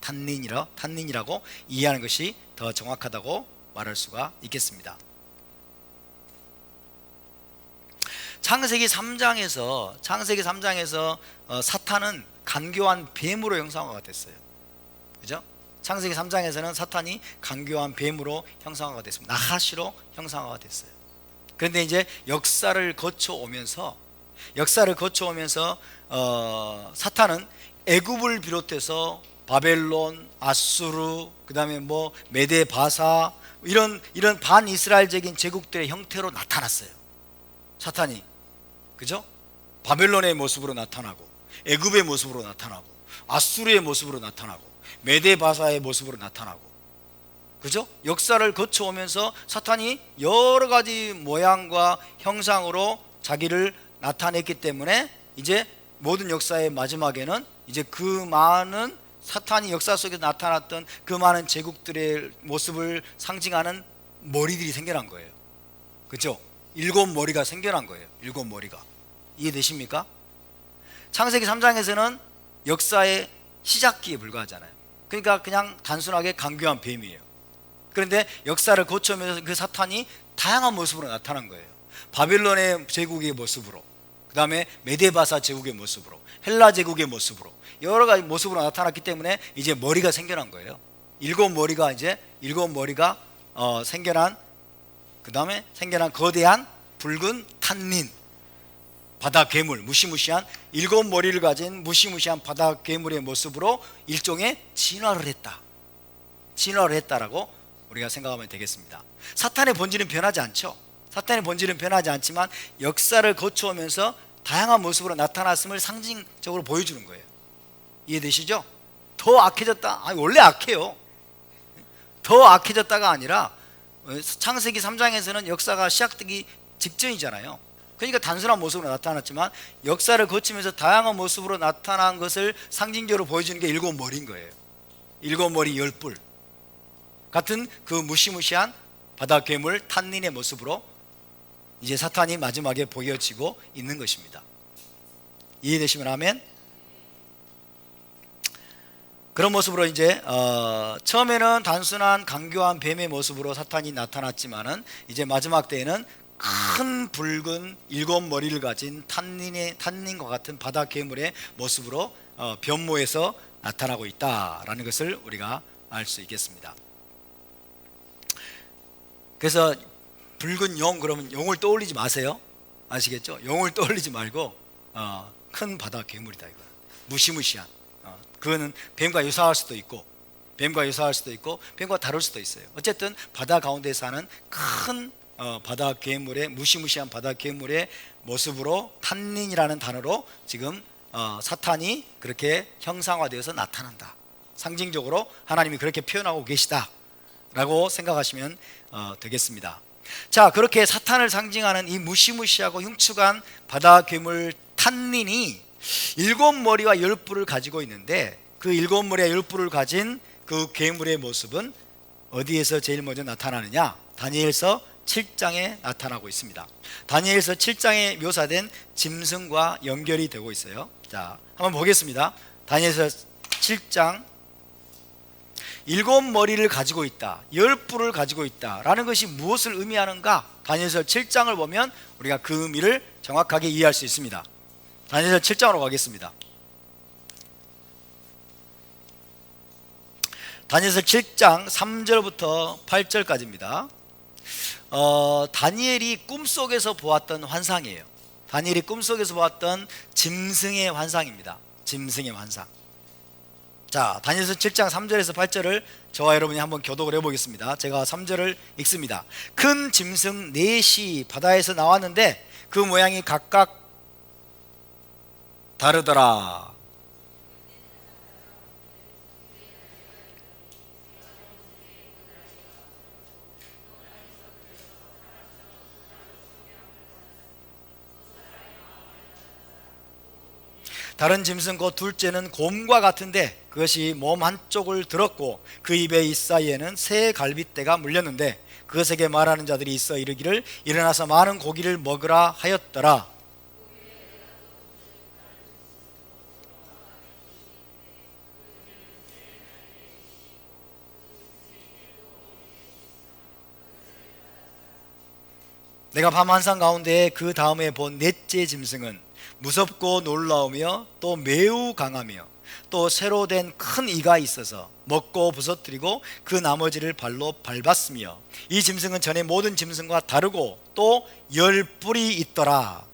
탄닌이라고 이해하는 것이 더 정확하다고 말할 수가 있겠습니다. 창세기 3장에서 사탄은 간교한 뱀으로 형상화가 됐어요. 그죠? 창세기 3장에서는 사탄이 간교한 뱀으로 형상화가 됐습니다. 나하시로 형상화가 됐어요. 그런데 이제 역사를 거쳐오면서 사탄은 애굽을 비롯해서 바벨론, 아수르, 그다음에 뭐 메데 바사 이런 반이스라엘적인 제국들의 형태로 나타났어요. 사탄이, 그죠? 바벨론의 모습으로 나타나고, 애굽의 모습으로 나타나고, 아수르의 모습으로 나타나고, 메데 바사의 모습으로 나타나고, 그죠? 역사를 거쳐오면서 사탄이 여러 가지 모양과 형상으로 자기를 나타냈기 때문에 이제 모든 역사의 마지막에는 이제 그 많은 사탄이 역사 속에 나타났던 그 많은 제국들의 모습을 상징하는 머리들이 생겨난 거예요. 그렇죠? 7머리가 생겨난 거예요. 7머리가. 이해되십니까? 창세기 3장에서는 역사의 시작기에 불과하잖아요. 그러니까 그냥 단순하게 강교한 뱀이에요. 그런데 역사를 거쳐오면서 그 사탄이 다양한 모습으로 나타난 거예요. 바빌론의 제국의 모습으로, 그 다음에 메데바사 제국의 모습으로, 헬라 제국의 모습으로, 여러 가지 모습으로 나타났기 때문에 이제 머리가 생겨난 거예요. 7머리가 생겨난, 그 다음에 생겨난 거대한 붉은 탄닌, 바다 괴물, 무시무시한 7머리를 가진 무시무시한 바다 괴물의 모습으로 일종의 진화를 했다라고 우리가 생각하면 되겠습니다. 사탄의 본질은 변하지 않죠. 사탄의 본질은 변하지 않지만 역사를 거쳐오면서 다양한 모습으로 나타났음을 상징적으로 보여주는 거예요. 이해되시죠? 더 악해졌다. 아니, 원래 악해요. 더 악해졌다가 아니라 창세기 3장에서는 역사가 시작되기 직전이잖아요. 그러니까 단순한 모습으로 나타났지만 역사를 거치면서 다양한 모습으로 나타난 것을 상징적으로 보여주는 게 7머리인 거예요. 7머리 10뿔 같은 그 무시무시한 바다 괴물 탄닌의 모습으로 이제 사탄이 마지막에 보여지고 있는 것입니다. 이해되시면 아멘. 그런 모습으로 이제 처음에는 단순한 강교한 뱀의 모습으로 사탄이 나타났지만은 이제 마지막 때에는 큰 붉은 7머리를 가진 탄닌과 같은 바다 괴물의 모습으로 변모해서 나타나고 있다라는 것을 우리가 알 수 있겠습니다. 그래서 붉은 용, 그러면 용을 떠올리지 마세요. 아시겠죠? 용을 떠올리지 말고 큰 바다 괴물이다, 이거. 무시무시한. 그거는 뱀과 유사할 수도 있고 뱀과 다를 수도 있어요. 어쨌든 바다 가운데 사는 큰 바다 괴물의, 무시무시한 바다 괴물의 모습으로 탄닌이라는 단어로 지금 사탄이 그렇게 형상화되어서 나타난다. 상징적으로 하나님이 그렇게 표현하고 계시다라고 생각하시면 되겠습니다. 자, 그렇게 사탄을 상징하는 이 무시무시하고 흉측한 바다 괴물 탄닌이 7머리와 10뿔을 가지고 있는데, 그 7머리와 10뿔을 가진 그 괴물의 모습은 어디에서 제일 먼저 나타나느냐? 다니엘서 7장에 나타나고 있습니다. 다니엘서 7장에 묘사된 짐승과 연결이 되고 있어요. 자, 한번 보겠습니다. 다니엘서 7장 7머리를 가지고 있다, 10뿔을 가지고 있다 라는 것이 무엇을 의미하는가? 다니엘서 7장을 보면 우리가 그 의미를 정확하게 이해할 수 있습니다. 다니엘서 7장으로 가겠습니다. 다니엘서 7장 3절부터 8절까지입니다. 다니엘이 꿈속에서 보았던 환상이에요. 다니엘이 꿈속에서 보았던 짐승의 환상입니다. 짐승의 환상. 자, 다니엘서 7장 3절에서 8절을 저와 여러분이 한번 교독을 해보겠습니다. 제가 3절을 읽습니다. 큰 짐승 넷이 바다에서 나왔는데 그 모양이 각각 다르더라. 다른 짐승 곧 둘째는 곰과 같은데 그것이 몸 한쪽을 들었고 그 입의 이 사이에는 새 갈빗대가 물렸는데 그것에게 말하는 자들이 있어 이르기를 일어나서 많은 고기를 먹으라 하였더라. 내가 밤 환상 가운데 그 다음에 본 넷째 짐승은 무섭고 놀라우며 또 매우 강하며 또 새로 된 큰 이가 있어서 먹고 부서뜨리고 그 나머지를 발로 밟았으며 이 짐승은 전에 모든 짐승과 다르고 또 10뿔이 있더라.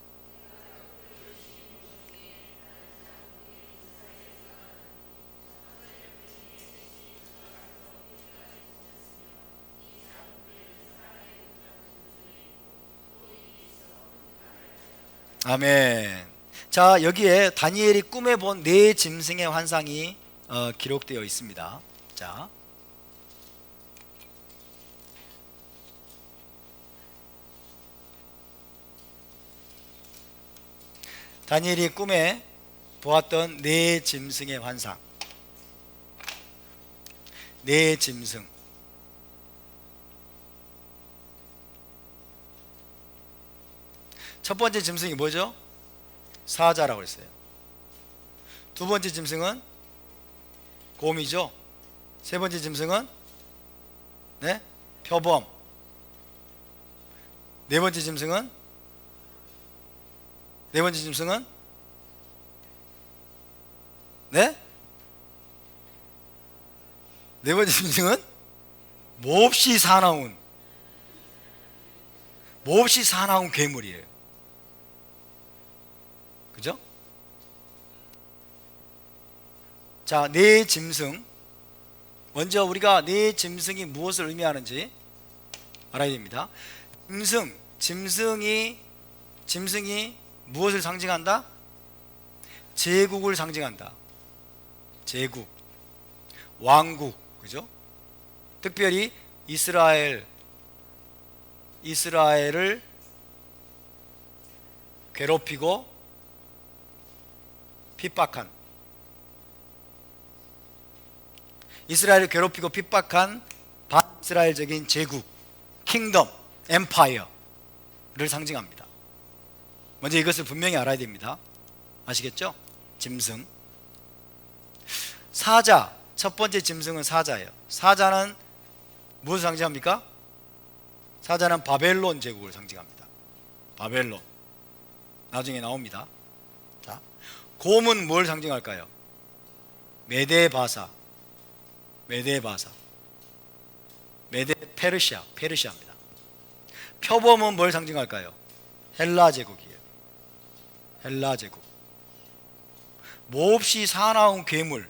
아멘. 자, 여기에 다니엘이 꿈에 본 네 짐승의 환상이 기록되어 있습니다. 자, 다니엘이 꿈에 보았던 네 짐승의 환상. 네 짐승. 첫 번째 짐승이 뭐죠? 사자라고 했어요. 두 번째 짐승은 곰이죠. 세 번째 짐승은 네? 표범. 네 번째 짐승은 네? 네 번째 짐승은 몹시 사나운 괴물이에요. 그죠? 자, 네 짐승. 먼저 우리가 네 짐승이 무엇을 의미하는지 알아야 됩니다. 짐승이 무엇을 상징한다? 제국을 상징한다. 제국, 왕국, 그죠? 특별히 이스라엘을 괴롭히고 핍박한 반이스라엘적인 제국, 킹덤, 엠파이어를 상징합니다. 먼저 이것을 분명히 알아야 됩니다. 아시겠죠? 짐승. 사자, 첫 번째 짐승은 사자예요. 사자는 무엇을 상징합니까? 사자는 바벨론 제국을 상징합니다. 바벨론. 나중에 나옵니다. 자, 곰은 뭘 상징할까요? 메데바사. 페르시아입니다. 표범은 뭘 상징할까요? 헬라 제국이에요. 헬라 제국. 몹시 사나운 괴물.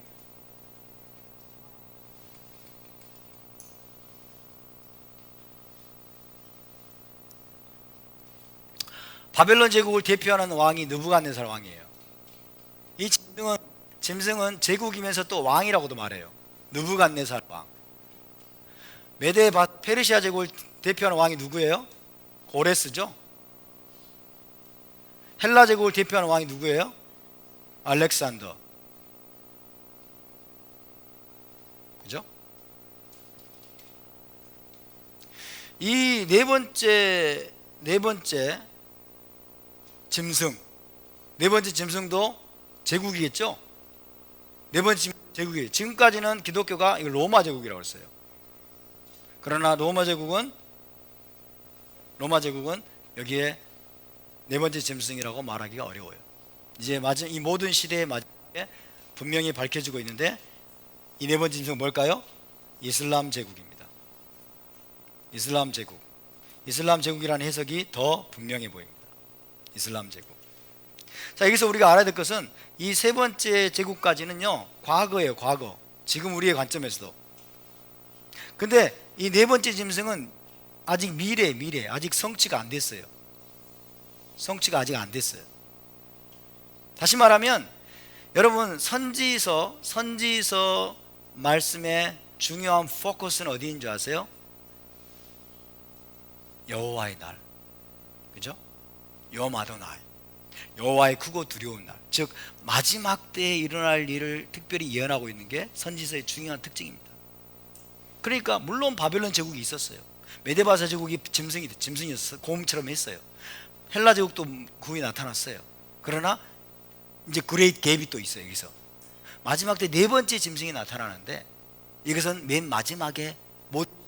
바벨론 제국을 대표하는 왕이 느부갓네살 왕이에요. 이 짐승은 제국이면서 또 왕이라고도 말해요. 느부갓네살 왕. 페르시아 제국을 대표하는 왕이 누구예요? 고레스죠. 헬라 제국을 대표하는 왕이 누구예요? 알렉산더. 그죠? 이 네 번째 짐승도 제국이겠죠? 네 번째 제국이에요. 지금까지는 기독교가 이걸 로마 제국이라고 했어요. 그러나 로마 제국은 여기에 네 번째 짐승이라고 말하기가 어려워요. 이제 이 모든 시대의 마지막에 분명히 밝혀지고 있는데, 이 네 번째 짐승은 뭘까요? 이슬람 제국입니다. 이슬람 제국이라는 해석이 더 분명해 보입니다. 이슬람 제국. 자, 여기서 우리가 알아야 될 것은 이 세 번째 제국까지는요, 과거예요. 과거. 지금 우리의 관점에서도. 근데 이 네 번째 짐승은 아직 미래, 아직 성취가 안 됐어요. 성취가 아직 안 됐어요. 다시 말하면 여러분, 선지서 말씀의 중요한 포커스는 어디인 줄 아세요? 여호와의 날. 그죠? 여호와 아도나이. 여호와의 크고 두려운 날. 즉 마지막 때에 일어날 일을 특별히 예언하고 있는 게 선지서의 중요한 특징입니다. 그러니까 물론 바벨론 제국이 있었어요. 메데바사 제국이 짐승이었어요. 곰처럼 했어요. 헬라 제국도 구이 나타났어요. 그러나 이제 그레이트 갭이 또 있어요. 여기서 마지막 때 네 번째 짐승이 나타나는데, 이것은 맨 마지막에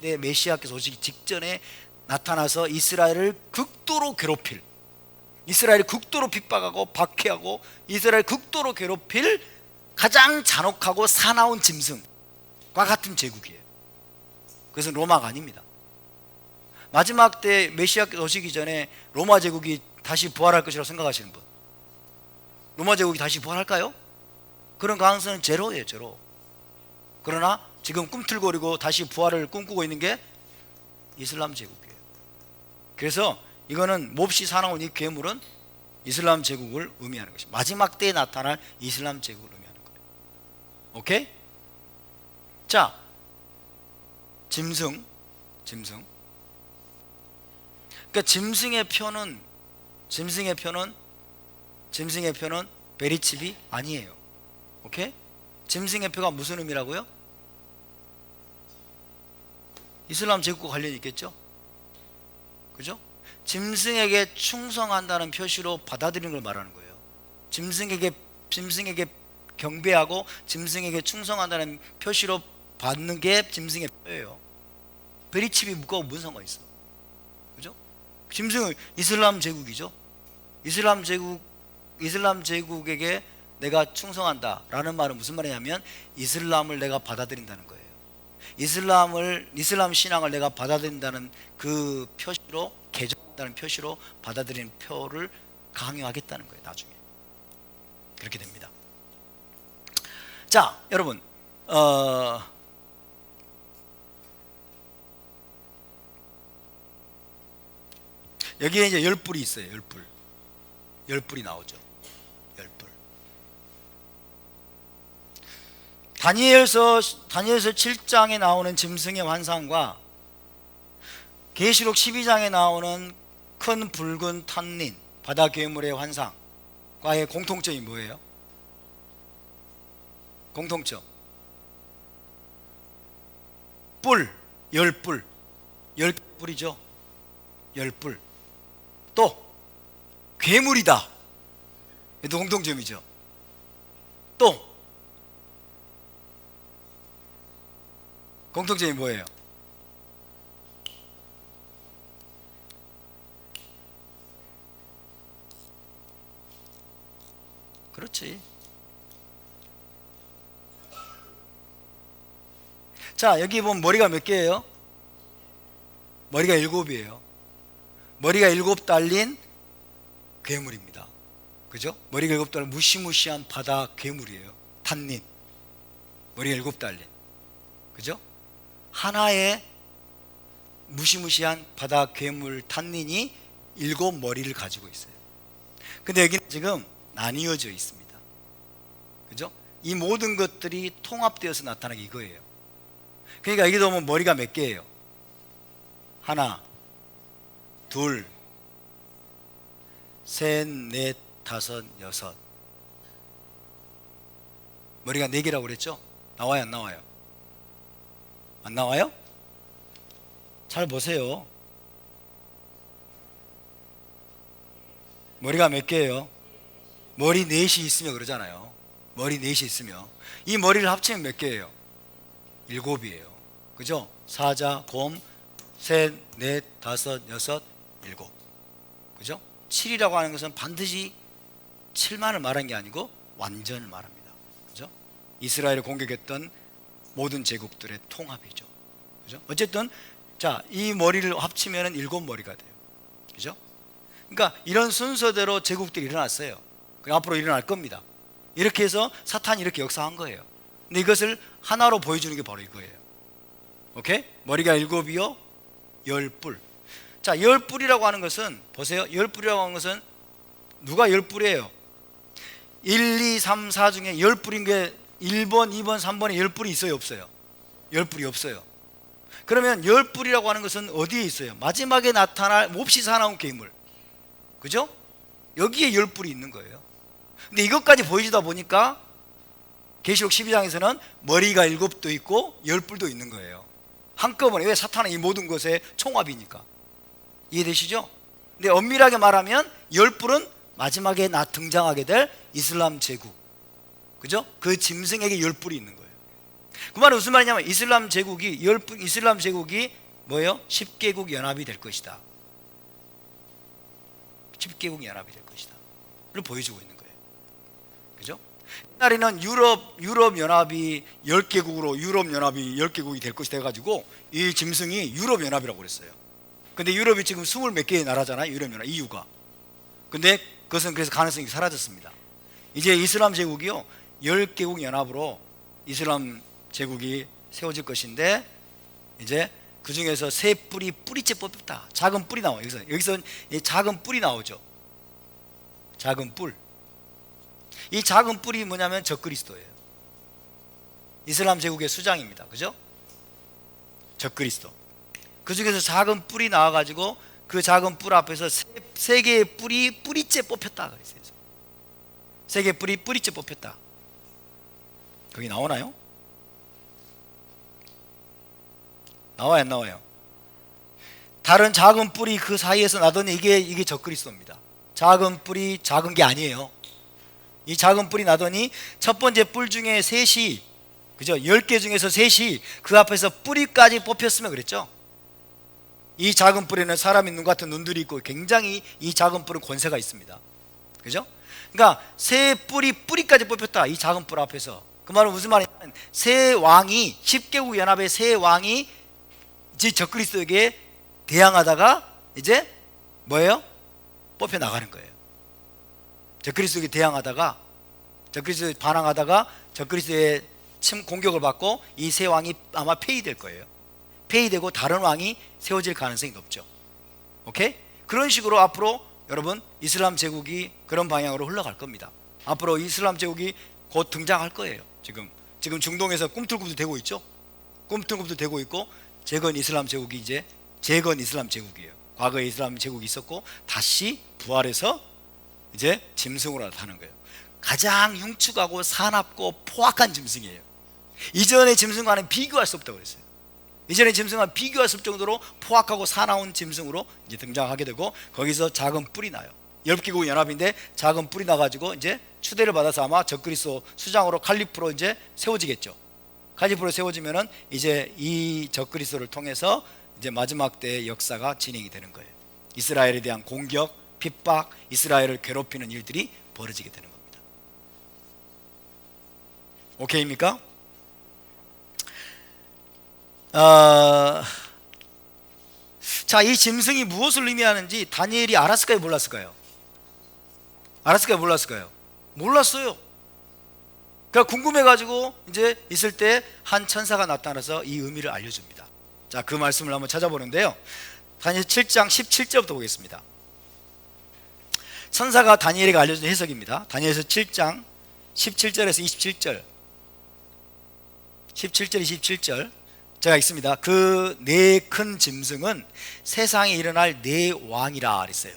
메시아께서 오시기 직전에 나타나서 이스라엘을 극도로 괴롭힐, 이스라엘을 극도로 핍박하고 박해하고 이스라엘을 극도로 괴롭힐 가장 잔혹하고 사나운 짐승과 같은 제국이에요. 그것은 로마가 아닙니다. 마지막 때 메시아께서 오시기 전에 로마 제국이 다시 부활할 것이라고 생각하시는 분, 로마 제국이 다시 부활할까요? 그런 가능성은 제로예요, 제로. 그러나 지금 꿈틀거리고 다시 부활을 꿈꾸고 있는 게 이슬람 제국이에요. 그래서 이거는 몹시 사나운 이 괴물은 이슬람 제국을 의미하는 것입니다. 마지막 때에 나타날 이슬람 제국을 의미하는 거예요. 오케이? 자, 짐승. 그러니까 짐승의 표는 베리칩이 아니에요. 오케이? 짐승의 표가 무슨 의미라고요? 이슬람 제국과 관련이 있겠죠? 그죠? 짐승에게 충성한다는 표시로 받아들이는 걸 말하는 거예요. 짐승에게 경배하고 짐승에게 충성한다는 표시로 받는 게 짐승의 표예요. 베리칩이 묵고 무슨 상관이 있어? 그죠? 짐승은 이슬람 제국이죠. 이슬람 제국에게 내가 충성한다 라는 말은 무슨 말이냐면 이슬람을 내가 받아들인다는 거예요. 이슬람 신앙을 내가 받아들인다는 그 표시로, 개종한다는 표시로 받아들이는 표를 강요하겠다는 거예요. 나중에 그렇게 됩니다. 자, 여러분, 여기에 이제 열뿔이 있어요. 열뿔이 나오죠. 열뿔. 다니엘서 7장에 나오는 짐승의 환상과 계시록 12장에 나오는 큰 붉은 탄닌, 바다 괴물의 환상과의 공통점이 뭐예요? 공통점. 열뿔이죠. 열뿔. 또 괴물이다. 이것도 공통점이죠. 또 공통점이 뭐예요? 그렇지. 자, 여기 보면 머리가 몇 개예요? 머리가 7이에요. 머리가 7 달린 괴물입니다. 그죠? 머리가 7 달린 무시무시한 바다 괴물이에요. 탄닌. 머리가 7 달린. 그죠? 하나의 무시무시한 바다 괴물 탄닌이 7 머리를 가지고 있어요. 근데 여기는 지금 나뉘어져 있습니다. 그죠? 이 모든 것들이 통합되어서 나타나게 이거예요. 그러니까 여기도 보면 머리가 몇 개예요? 하나, 둘, 셋, 넷, 다섯, 여섯. 머리가 4개라고 그랬죠? 나와요, 안 나와요? 안 나와요? 잘 보세요. 머리가 몇 개예요? 머리 4이 있으면 그러잖아요. 머리 4이 있으면 이 머리를 합치면 몇 개예요? 7이에요. 그죠? 사자, 곰, 셋, 넷, 다섯, 여섯, 7. 그죠? 7이라고 하는 것은 반드시 7만을 말한 게 아니고 완전을 말합니다. 그죠? 이스라엘을 공격했던 모든 제국들의 통합이죠. 그죠? 어쨌든 자, 이 머리를 합치면 7머리가 돼요. 그죠? 그러니까 이런 순서대로 제국들이 일어났어요. 앞으로 일어날 겁니다. 이렇게 해서 사탄이 이렇게 역사한 거예요. 근데 이것을 하나로 보여주는 게 바로 이거예요. 오케이? 머리가 7이요, 열뿔. 자, 열뿔이라고 하는 것은 보세요. 열뿔이라고 하는 것은 누가 열뿔이에요? 1, 2, 3, 4 중에 열뿔인 게 1번, 2번, 3번에 열뿔이 있어요, 없어요? 열뿔이 없어요. 그러면 열뿔이라고 하는 것은 어디에 있어요? 마지막에 나타날 몹시 사나운 괴물. 그죠? 여기에 열뿔이 있는 거예요. 근데 이것까지 보여주다 보니까 계시록 12장에서는 머리가 7도 있고 열뿔도 있는 거예요. 한꺼번에. 왜? 사탄은 이 모든 것의 총합이니까. 이해되시죠? 근데 엄밀하게 말하면 열뿔은 마지막에 등장하게 될 이슬람 제국. 그죠? 그 짐승에게 열뿔이 있는 거예요. 그 말은 무슨 말이냐면 이슬람 제국이 뭐예요? 10개국 연합이 될 것이다. 10개국 연합이 될 것이다 를 보여주고 있는 거예요. 그죠? 옛날에는 유럽 연합이 10개국으로 유럽 연합이 10개국이 될 것이 돼 가지고 이 짐승이 유럽 연합이라고 그랬어요. 근데 유럽이 지금 20 몇 개의 나라잖아요. 유럽 연합 EU가. 근데 그것은 그래서 가능성이 사라졌습니다. 이제 이슬람 제국이요 10개국 연합으로 이슬람 제국이 세워질 것인데, 이제 그 중에서 새 뿌리째 뽑혔다. 작은 뿔이 나와요. 여기서 이 작은 뿔이 나오죠. 작은 뿔. 이 작은 뿔이 뭐냐면 적그리스도예요. 이슬람 제국의 수장입니다. 그죠? 적그리스도. 그 중에서 작은 뿔이 나와가지고 그 작은 뿔 앞에서 세 개의 뿌리째 뽑혔다 그랬어요. 세 개의 뿌리째 뽑혔다. 거기 나오나요? 나와요, 안 나와요? 다른 작은 뿔이 그 사이에서 나더니 이게 적그리스도입니다. 작은 뿔이 작은 게 아니에요. 이 작은 뿔이 나더니 첫 번째 뿔 중에 셋이, 그죠? 10개 중에서 셋이 그 앞에서 뿌리까지 뽑혔으면 그랬죠. 이 작은 뿔에는 사람의 눈 같은 눈들이 있고 굉장히 이 작은 뿔은 권세가 있습니다. 그죠? 그러니까 새 뿌리까지 뽑혔다. 이 작은 뿔 앞에서. 그 말은 무슨 말이냐면 새 왕이 10개국 연합의 새 왕이 이제 적그리스도에게 대항하다가 이제 뭐예요? 뽑혀 나가는 거예요. 적그리스도에게 대항하다가, 적그리스도에 반항하다가 적그리스도의 공격을 받고 이 새 왕이 아마 폐위될 거예요. 폐위되고 다른 왕이 세워질 가능성이 높죠. 오케이? 그런 식으로 앞으로 여러분 이슬람 제국이 그런 방향으로 흘러갈 겁니다. 앞으로 이슬람 제국이 곧 등장할 거예요. 지금 중동에서 꿈틀꿈틀 되고 있죠. 꿈틀꿈틀 되고 있고, 재건 이슬람 제국이 이제 재건 이슬람 제국이에요. 과거에 이슬람 제국이 있었고 다시 부활해서 이제 짐승으로 나타나는 거예요. 가장 흉측하고 사납고 포악한 짐승이에요. 이전의 짐승과는 비교할 수 없다고 그랬어요. 이전의 짐승과 비교할 수 없을 정도로 포악하고 사나운 짐승으로 이제 등장하게 되고, 거기서 작은 뿔이 나요. 10개국 연합인데 작은 뿔이 나가지고 이제 추대를 받아서 아마 적그리스도 수장으로 칼리프로 이제 세워지겠죠. 칼리프로 세워지면은 이제 이 적그리스도를 통해서 이제 마지막 때의 역사가 진행이 되는 거예요. 이스라엘에 대한 공격, 핍박, 이스라엘을 괴롭히는 일들이 벌어지게 되는 겁니다. 오케이입니까? 자, 이 짐승이 무엇을 의미하는지 다니엘이 알았을까요? 몰랐을까요? 알았을까요? 몰랐을까요? 몰랐어요. 그러니까 궁금해가지고 이제 있을 때 한 천사가 나타나서 이 의미를 알려줍니다. 자, 그 말씀을 한번 찾아보는데요, 다니엘 7장 17절부터 보겠습니다. 천사가 다니엘에게 알려준 해석입니다. 다니엘서 7장 17절에서 27절, 17절 27절 제가 읽습니다. 그 네 큰 짐승은 세상에 일어날 네 왕이라 그랬어요.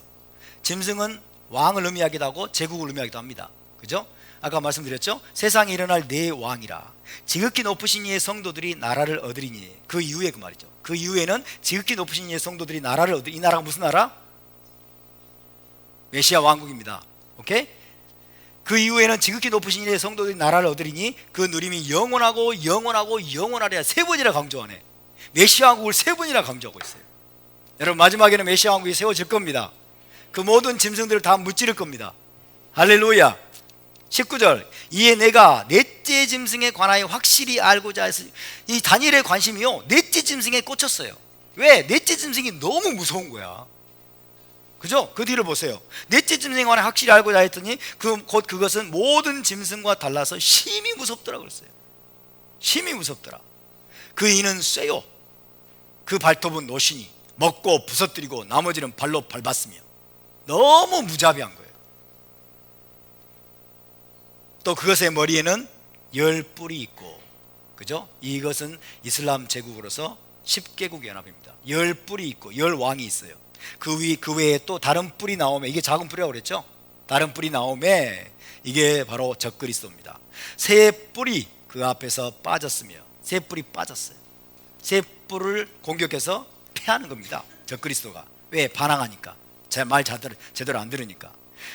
짐승은 왕을 의미하기도 하고 제국을 의미하기도 합니다. 그죠? 아까 말씀드렸죠? 세상에 일어날 네 왕이라. 지극히 높으신 이의 성도들이 나라를 얻으리니. 그 이후에 그 말이죠. 그 이후에는 지극히 높으신 이의 성도들이 나라를 얻으리. 이 나라가 무슨 나라? 메시아 왕국입니다. 오케이? 그 이후에는 지극히 높으신 이의 성도들이 나라를 얻으리니 그 누림이 영원하고 영원하고 영원하리라. 세 번이나 강조하네. 메시아 왕국을 세 번이나 강조하고 있어요. 여러분, 마지막에는 메시아 왕국이 세워질 겁니다. 그 모든 짐승들을 다 무찌를 겁니다. 할렐루야. 19절, 이에 내가 넷째 짐승에 관하여 확실히 알고자 해서, 이 다니엘의 관심이요 넷째 짐승에 꽂혔어요. 왜? 넷째 짐승이 너무 무서운 거야. 그죠? 그 뒤를 보세요. 넷째 짐승에 관해 확실히 알고자 했더니 곧 그것은 모든 짐승과 달라서 심히 무섭더라 그랬어요. 심히 무섭더라. 그 이는 쇠요, 그 발톱은 노시니 먹고 부서뜨리고 나머지는 발로 밟았으며. 너무 무자비한 거예요. 또 그것의 머리에는 10뿔이 있고, 그죠? 이것은 이슬람 제국으로서 10개국 연합입니다. 10뿔이 있고 10왕이 있어요. 그 외에 또 다른 뿔이 나오면, 이게 작은 뿔이라고 그랬죠? 다른 뿔이 나오면 이게 바로 적그리스도입니다. 새 뿔이 그 앞에서 빠졌으며, 새 뿔이 빠졌어요. 새 뿔을 공격해서 패하는 겁니다. 적그리스도가. 왜? 반항하니까. 제 말 제대로 안 들으니까.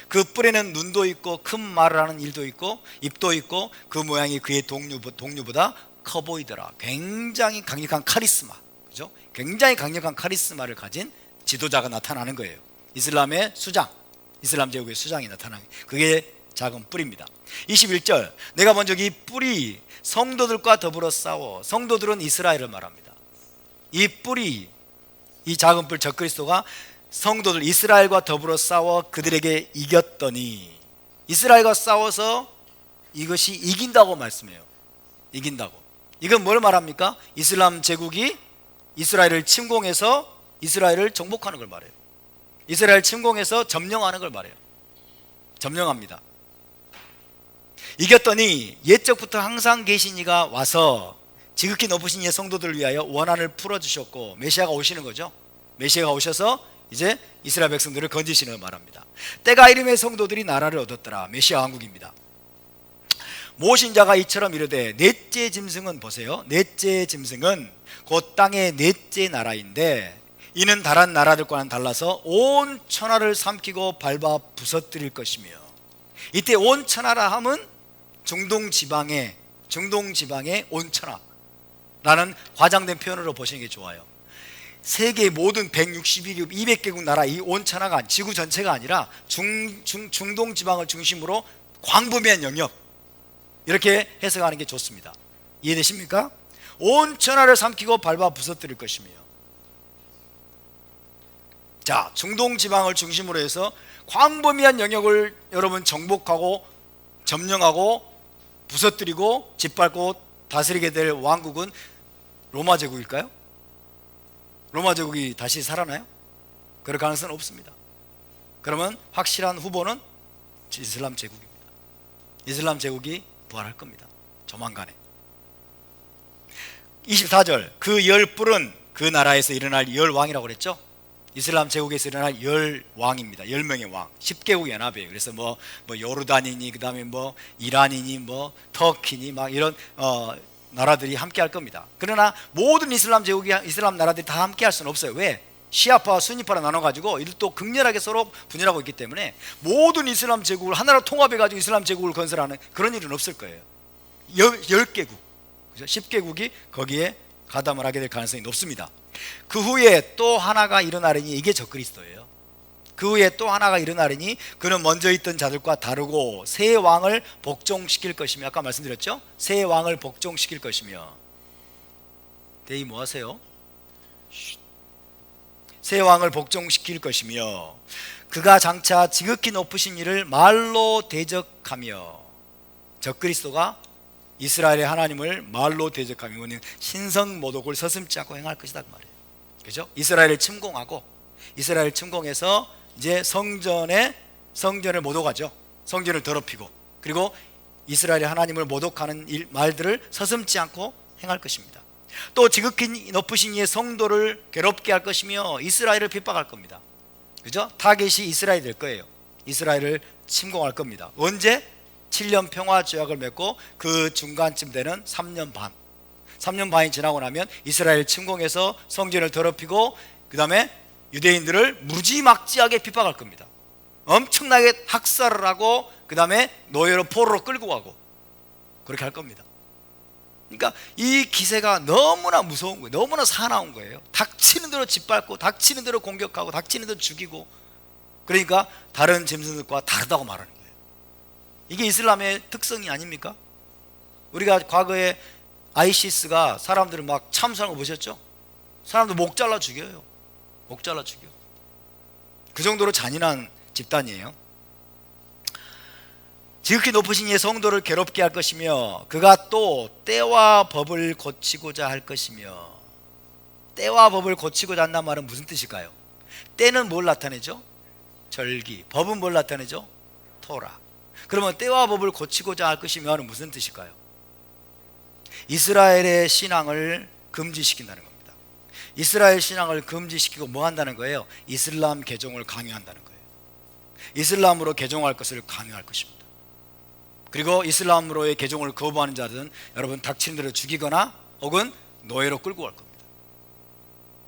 그 뿔에는 눈도 있고 큰 말을 하는 일도 있고 입도 있고 그 모양이 그의 동류보다 커 보이더라. 굉장히 강력한 카리스마, 그죠? 굉장히 강력한 카리스마를 가진 지도자가 나타나는 거예요. 이슬람의 수장, 이슬람 제국의 수장이 나타나는 거예요. 그게 작은 뿔입니다. 21절, 내가 먼저 이 뿔이 성도들과 더불어 싸워. 성도들은 이스라엘을 말합니다. 이 뿔이, 이 작은 뿔 적그리스도가 성도들 이스라엘과 더불어 싸워 그들에게 이겼더니, 이스라엘과 싸워서 이것이 이긴다고 말씀해요. 이긴다고. 이건 뭘 말합니까? 이슬람 제국이 이스라엘을 침공해서 이스라엘을 정복하는 걸 말해요. 이스라엘 침공해서 점령하는 걸 말해요. 점령합니다. 이겼더니 옛적부터 항상 계신 이가 와서 지극히 높으신 이의 성도들을 위하여 원한을 풀어주셨고, 메시아가 오시는 거죠. 메시아가 오셔서 이제 이스라엘 백성들을 건지시는 걸 말합니다. 때가 이름의 성도들이 나라를 얻었더라. 메시아 왕국입니다. 모신 자가 이처럼 이르되, 넷째 짐승은, 보세요, 넷째 짐승은 곧 땅의 넷째 나라인데 이는 다른 나라들과는 달라서 온 천하를 삼키고 밟아 부서뜨릴 것이며. 이때 온 천하라 함은 중동 지방의 온 천하라는 과장된 표현으로 보시는 게 좋아요. 세계 모든 162개국 200개국 나라, 이 온 천하가 지구 전체가 아니라 중동 지방을 중심으로 광범위한 영역, 이렇게 해석하는 게 좋습니다. 이해되십니까? 온 천하를 삼키고 밟아 부서뜨릴 것이며. 자, 중동 지방을 중심으로 해서 광범위한 영역을 여러분 정복하고 점령하고 부서뜨리고 짓밟고 다스리게 될 왕국은 로마 제국일까요? 로마 제국이 다시 살아나요? 그럴 가능성은 없습니다. 그러면 확실한 후보는 이슬람 제국입니다. 이슬람 제국이 부활할 겁니다. 조만간에. 24절, 그 열 뿔은 그 나라에서 일어날 열 왕이라고 그랬죠. 이슬람 제국에서 일어날 열 왕입니다. 10명의 왕, 10개국 연합이에요. 그래서 뭐 요르단이니, 그 다음에 뭐 이란이니, 뭐 터키니, 막 이런 나라들이 함께 할 겁니다. 그러나 모든 이슬람 제국이, 이슬람 나라들이 다 함께 할 수는 없어요. 왜? 시아파와 수니파로 나눠가지고 이들 또 극렬하게 서로 분열하고 있기 때문에 모든 이슬람 제국을 하나로 통합해가지고 이슬람 제국을 건설하는 그런 일은 없을 거예요. 10개국, 10개국이 거기에 가담을 하게 될 가능성이 높습니다. 그 후에 또 하나가 일어나리니, 이게 적그리스도예요. 그 후에 또 하나가 일어나리니 그는 먼저 있던 자들과 다르고 새 왕을 복종시킬 것이며. 아까 말씀드렸죠? 새 왕을 복종시킬 것이며. 대의 뭐 하세요? 새 왕을 복종시킬 것이며 그가 장차 지극히 높으신 이를 말로 대적하며. 적그리스도가 이스라엘의 하나님을 말로 대적하며 신성 모독을 서슴지 않고 행할 것이다 그 말이에요. 그죠? 이스라엘을 침공하고, 이스라엘을 침공해서 이제 성전을 모독하죠. 성전을 더럽히고, 그리고 이스라엘의 하나님을 모독하는 말들을 서슴지 않고 행할 것입니다. 또 지극히 높으신 이의 성도를 괴롭게 할 것이며 이스라엘을 핍박할 겁니다. 그죠? 타겟이 이스라엘이 될 거예요. 이스라엘을 침공할 겁니다. 언제? 7년 평화 조약을 맺고 그 중간쯤 되는 3년 반이 지나고 나면 이스라엘 침공해서 성전을 더럽히고, 그 다음에 유대인들을 무지막지하게 핍박할 겁니다. 엄청나게 학살을 하고, 그 다음에 노예로 포로로 끌고 가고, 그렇게 할 겁니다. 그러니까 이 기세가 너무나 무서운 거예요. 너무나 사나운 거예요. 닥치는 대로 짓밟고, 닥치는 대로 공격하고, 닥치는 대로 죽이고. 그러니까 다른 짐승들과 다르다고 말하는 거예요. 이게 이슬람의 특성이 아닙니까? 우리가 과거에 아이시스가 사람들을 막 참수하는 거 보셨죠? 사람들 목 잘라 죽여요. 목 잘라 죽여. 그 정도로 잔인한 집단이에요. 지극히 높으신 이의 성도를 괴롭게 할 것이며 그가 또 때와 법을 고치고자 할 것이며. 때와 법을 고치고자 한다는 말은 무슨 뜻일까요? 때는 뭘 나타내죠? 절기. 법은 뭘 나타내죠? 토라. 그러면 때와 법을 고치고자 할 것이면 무슨 뜻일까요? 이스라엘의 신앙을 금지시킨다는 겁니다. 이스라엘 신앙을 금지시키고 뭐 한다는 거예요? 이슬람 개종을 강요한다는 거예요. 이슬람으로 개종할 것을 강요할 것입니다. 그리고 이슬람으로의 개종을 거부하는 자들은 여러분 닥치는 대로 죽이거나 혹은 노예로 끌고 갈 겁니다.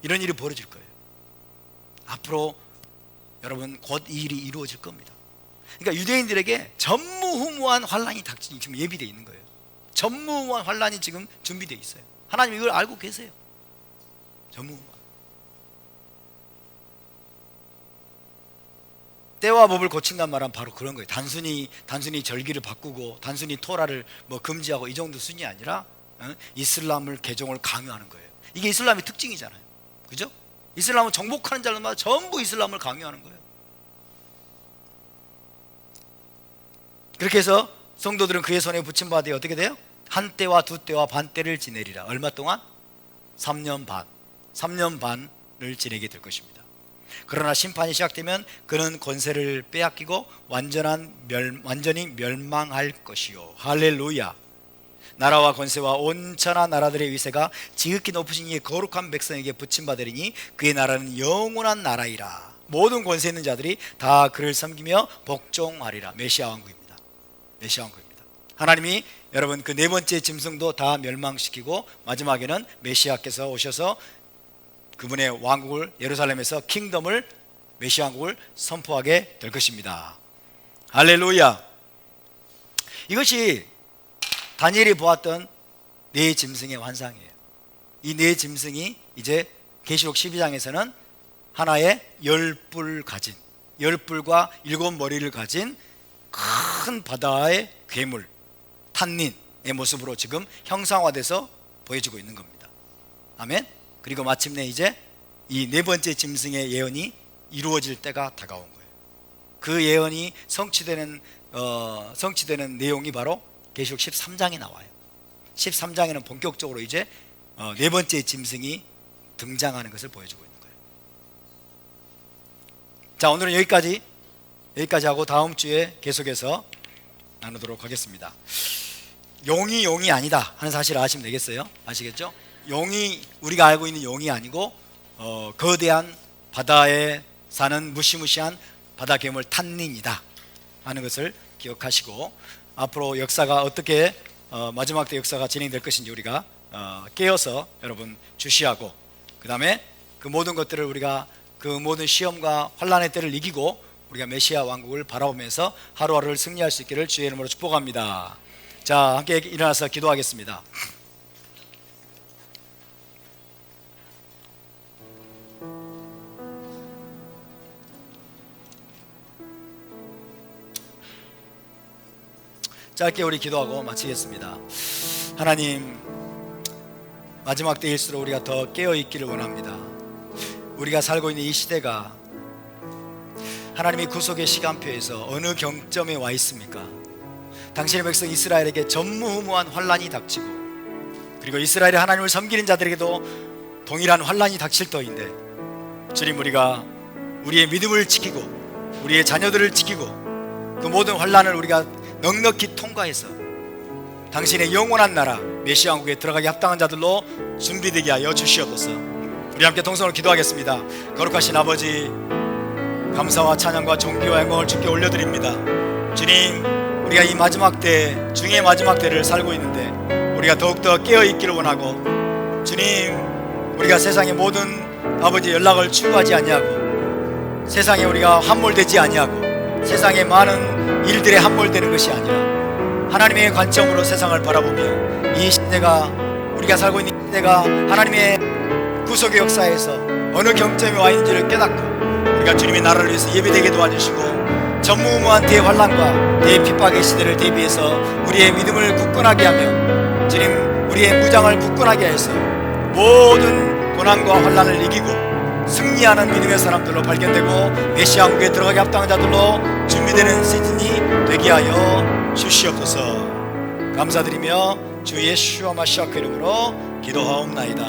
이런 일이 벌어질 거예요. 앞으로 여러분 곧 이 일이 이루어질 겁니다. 그러니까 유대인들에게 전무후무한 환란이 지금 예비되어 있는 거예요. 전무후무한 환란이 지금 준비되어 있어요. 하나님 이걸 알고 계세요. 전무후무한. 때와 법을 고친단 말은 바로 그런 거예요. 단순히 절기를 바꾸고 단순히 토라를 뭐 금지하고 이 정도 수준이 아니라 이슬람을 개종을 강요하는 거예요. 이게 이슬람의 특징이잖아요. 그죠? 이슬람은 정복하는 자들마다 전부 이슬람을 강요하는 거예요. 그렇게 해서 성도들은 그의 손에 붙임받아 어떻게 돼요? 한 때와 두 때와 반 때를 지내리라. 얼마 동안? 3년 반을 지내게 될 것입니다. 그러나 심판이 시작되면 그는 권세를 빼앗기고 완전히 멸망할 것이요. 할렐루야. 나라와 권세와 온천한 나라들의 위세가 지극히 높으신 이의 거룩한 백성에게 붙임받으리니 그의 나라는 영원한 나라이라. 모든 권세 있는 자들이 다 그를 섬기며 복종하리라. 메시아 왕국입니다. 메시아 왕국입니다. 하나님이 여러분 그 네 번째 짐승도 다 멸망시키고 마지막에는 메시아께서 오셔서 그분의 왕국을 예루살렘에서 킹덤을 메시아 왕국을 선포하게 될 것입니다. 할렐루야. 이것이 다니엘이 보았던 네 짐승의 환상이에요. 이 네 짐승이 이제 계시록 12장에서는 하나의 10뿔 가진 10뿔과 7머리를 가진 큰 바다의 괴물 탄닌의 모습으로 지금 형상화돼서 보여지고 있는 겁니다. 아멘. 그리고 마침내 이제 이 네 번째 짐승의 예언이 이루어질 때가 다가온 거예요. 그 예언이 성취되는 내용이 바로 계시록 13장에 나와요. 13장에는 본격적으로 이제 네 번째 짐승이 등장하는 것을 보여주고 있는 거예요. 자, 오늘은 여기까지 하고 다음 주에 계속해서 나누도록 하겠습니다. 용이 아니다 하는 사실을 아시면 되겠어요? 아시겠죠? 용이 우리가 알고 있는 용이 아니고 거대한 바다에 사는 무시무시한 바다 괴물 탄닌이다 하는 것을 기억하시고 앞으로 역사가 어떻게 마지막 때 역사가 진행될 것인지 우리가 깨어서 여러분 주시하고 그 다음에 그 모든 것들을 우리가 그 모든 시험과 환난의 때를 이기고 우리가 메시아 왕국을 바라보면서 하루하루를 승리할 수 있기를 주의 이름으로 축복합니다. 자, 함께 일어나서 기도하겠습니다. 짧게 우리 기도하고 마치겠습니다. 하나님, 마지막 때일수록 우리가 더 깨어있기를 원합니다. 우리가 살고 있는 이 시대가 하나님의 구속의 시간표에서 어느 경점에 와 있습니까? 당신의 백성 이스라엘에게 전무후무한 환란이 닥치고 그리고 이스라엘의 하나님을 섬기는 자들에게도 동일한 환란이 닥칠 터인데 주님, 우리가 우리의 믿음을 지키고 우리의 자녀들을 지키고 그 모든 환란을 우리가 넉넉히 통과해서 당신의 영원한 나라 메시아 왕국에 들어가기 합당한 자들로 준비되게 하여 주시옵소서. 우리 함께 동성으로 기도하겠습니다. 거룩하신 아버지, 감사와 찬양과 존귀와 영광을 주께 올려드립니다. 주님, 우리가 이 마지막 때 중의 마지막 때를 살고 있는데 우리가 더욱더 깨어있기를 원하고 주님, 우리가 세상의 모든 아버지 연락을 추구하지 아니하고 세상에 우리가 함몰되지 아니하고 세상의 많은 일들에 함몰되는 것이 아니라 하나님의 관점으로 세상을 바라보며 이 시대가 우리가 살고 있는 시대가 하나님의 구속의 역사에서 어느 경점에 와 있는지를 깨닫고 우리가 주님의 나라를 위해서 예배되게 도와주시고 전무후무한 대환란과 대핍박의 시대를 대비해서 우리의 믿음을 굳건하게 하며 주님, 우리의 무장을 굳건하게 해서 모든 고난과 환란을 이기고 승리하는 믿음의 사람들로 발견되고 메시아 왕국에 들어가기 합당한 자들로 준비되는 시즌이 되게 하여 주시옵소서. 감사드리며 주 예수와 마시아 그 이름으로 기도하옵나이다.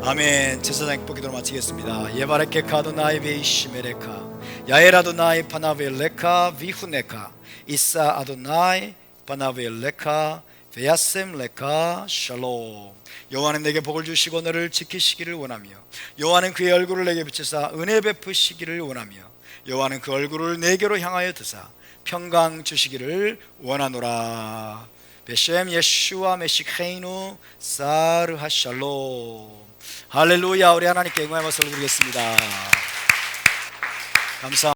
아멘. 제사장 기도를 마치겠습니다. 예바레케카 아도나이 베이시메레카 야엘 아도나이 파나벨레카 비후네카 이사 아도나이 파나벨레카 베야셈레카 샬롬. 여호와는 내게 복을 주시고 너를 지키시기를 원하며 여호와는 그의 얼굴을 내게 비추사 은혜 베푸시기를 원하며 여호와는 그 얼굴을 내게로 향하여 드사 평강 주시기를 원하노라. 베셈 예슈와 메시케이누 사르하 샬롬. 할렐루야. 우리 하나님께 영광의 박수를 드리겠습니다. 감사합니다.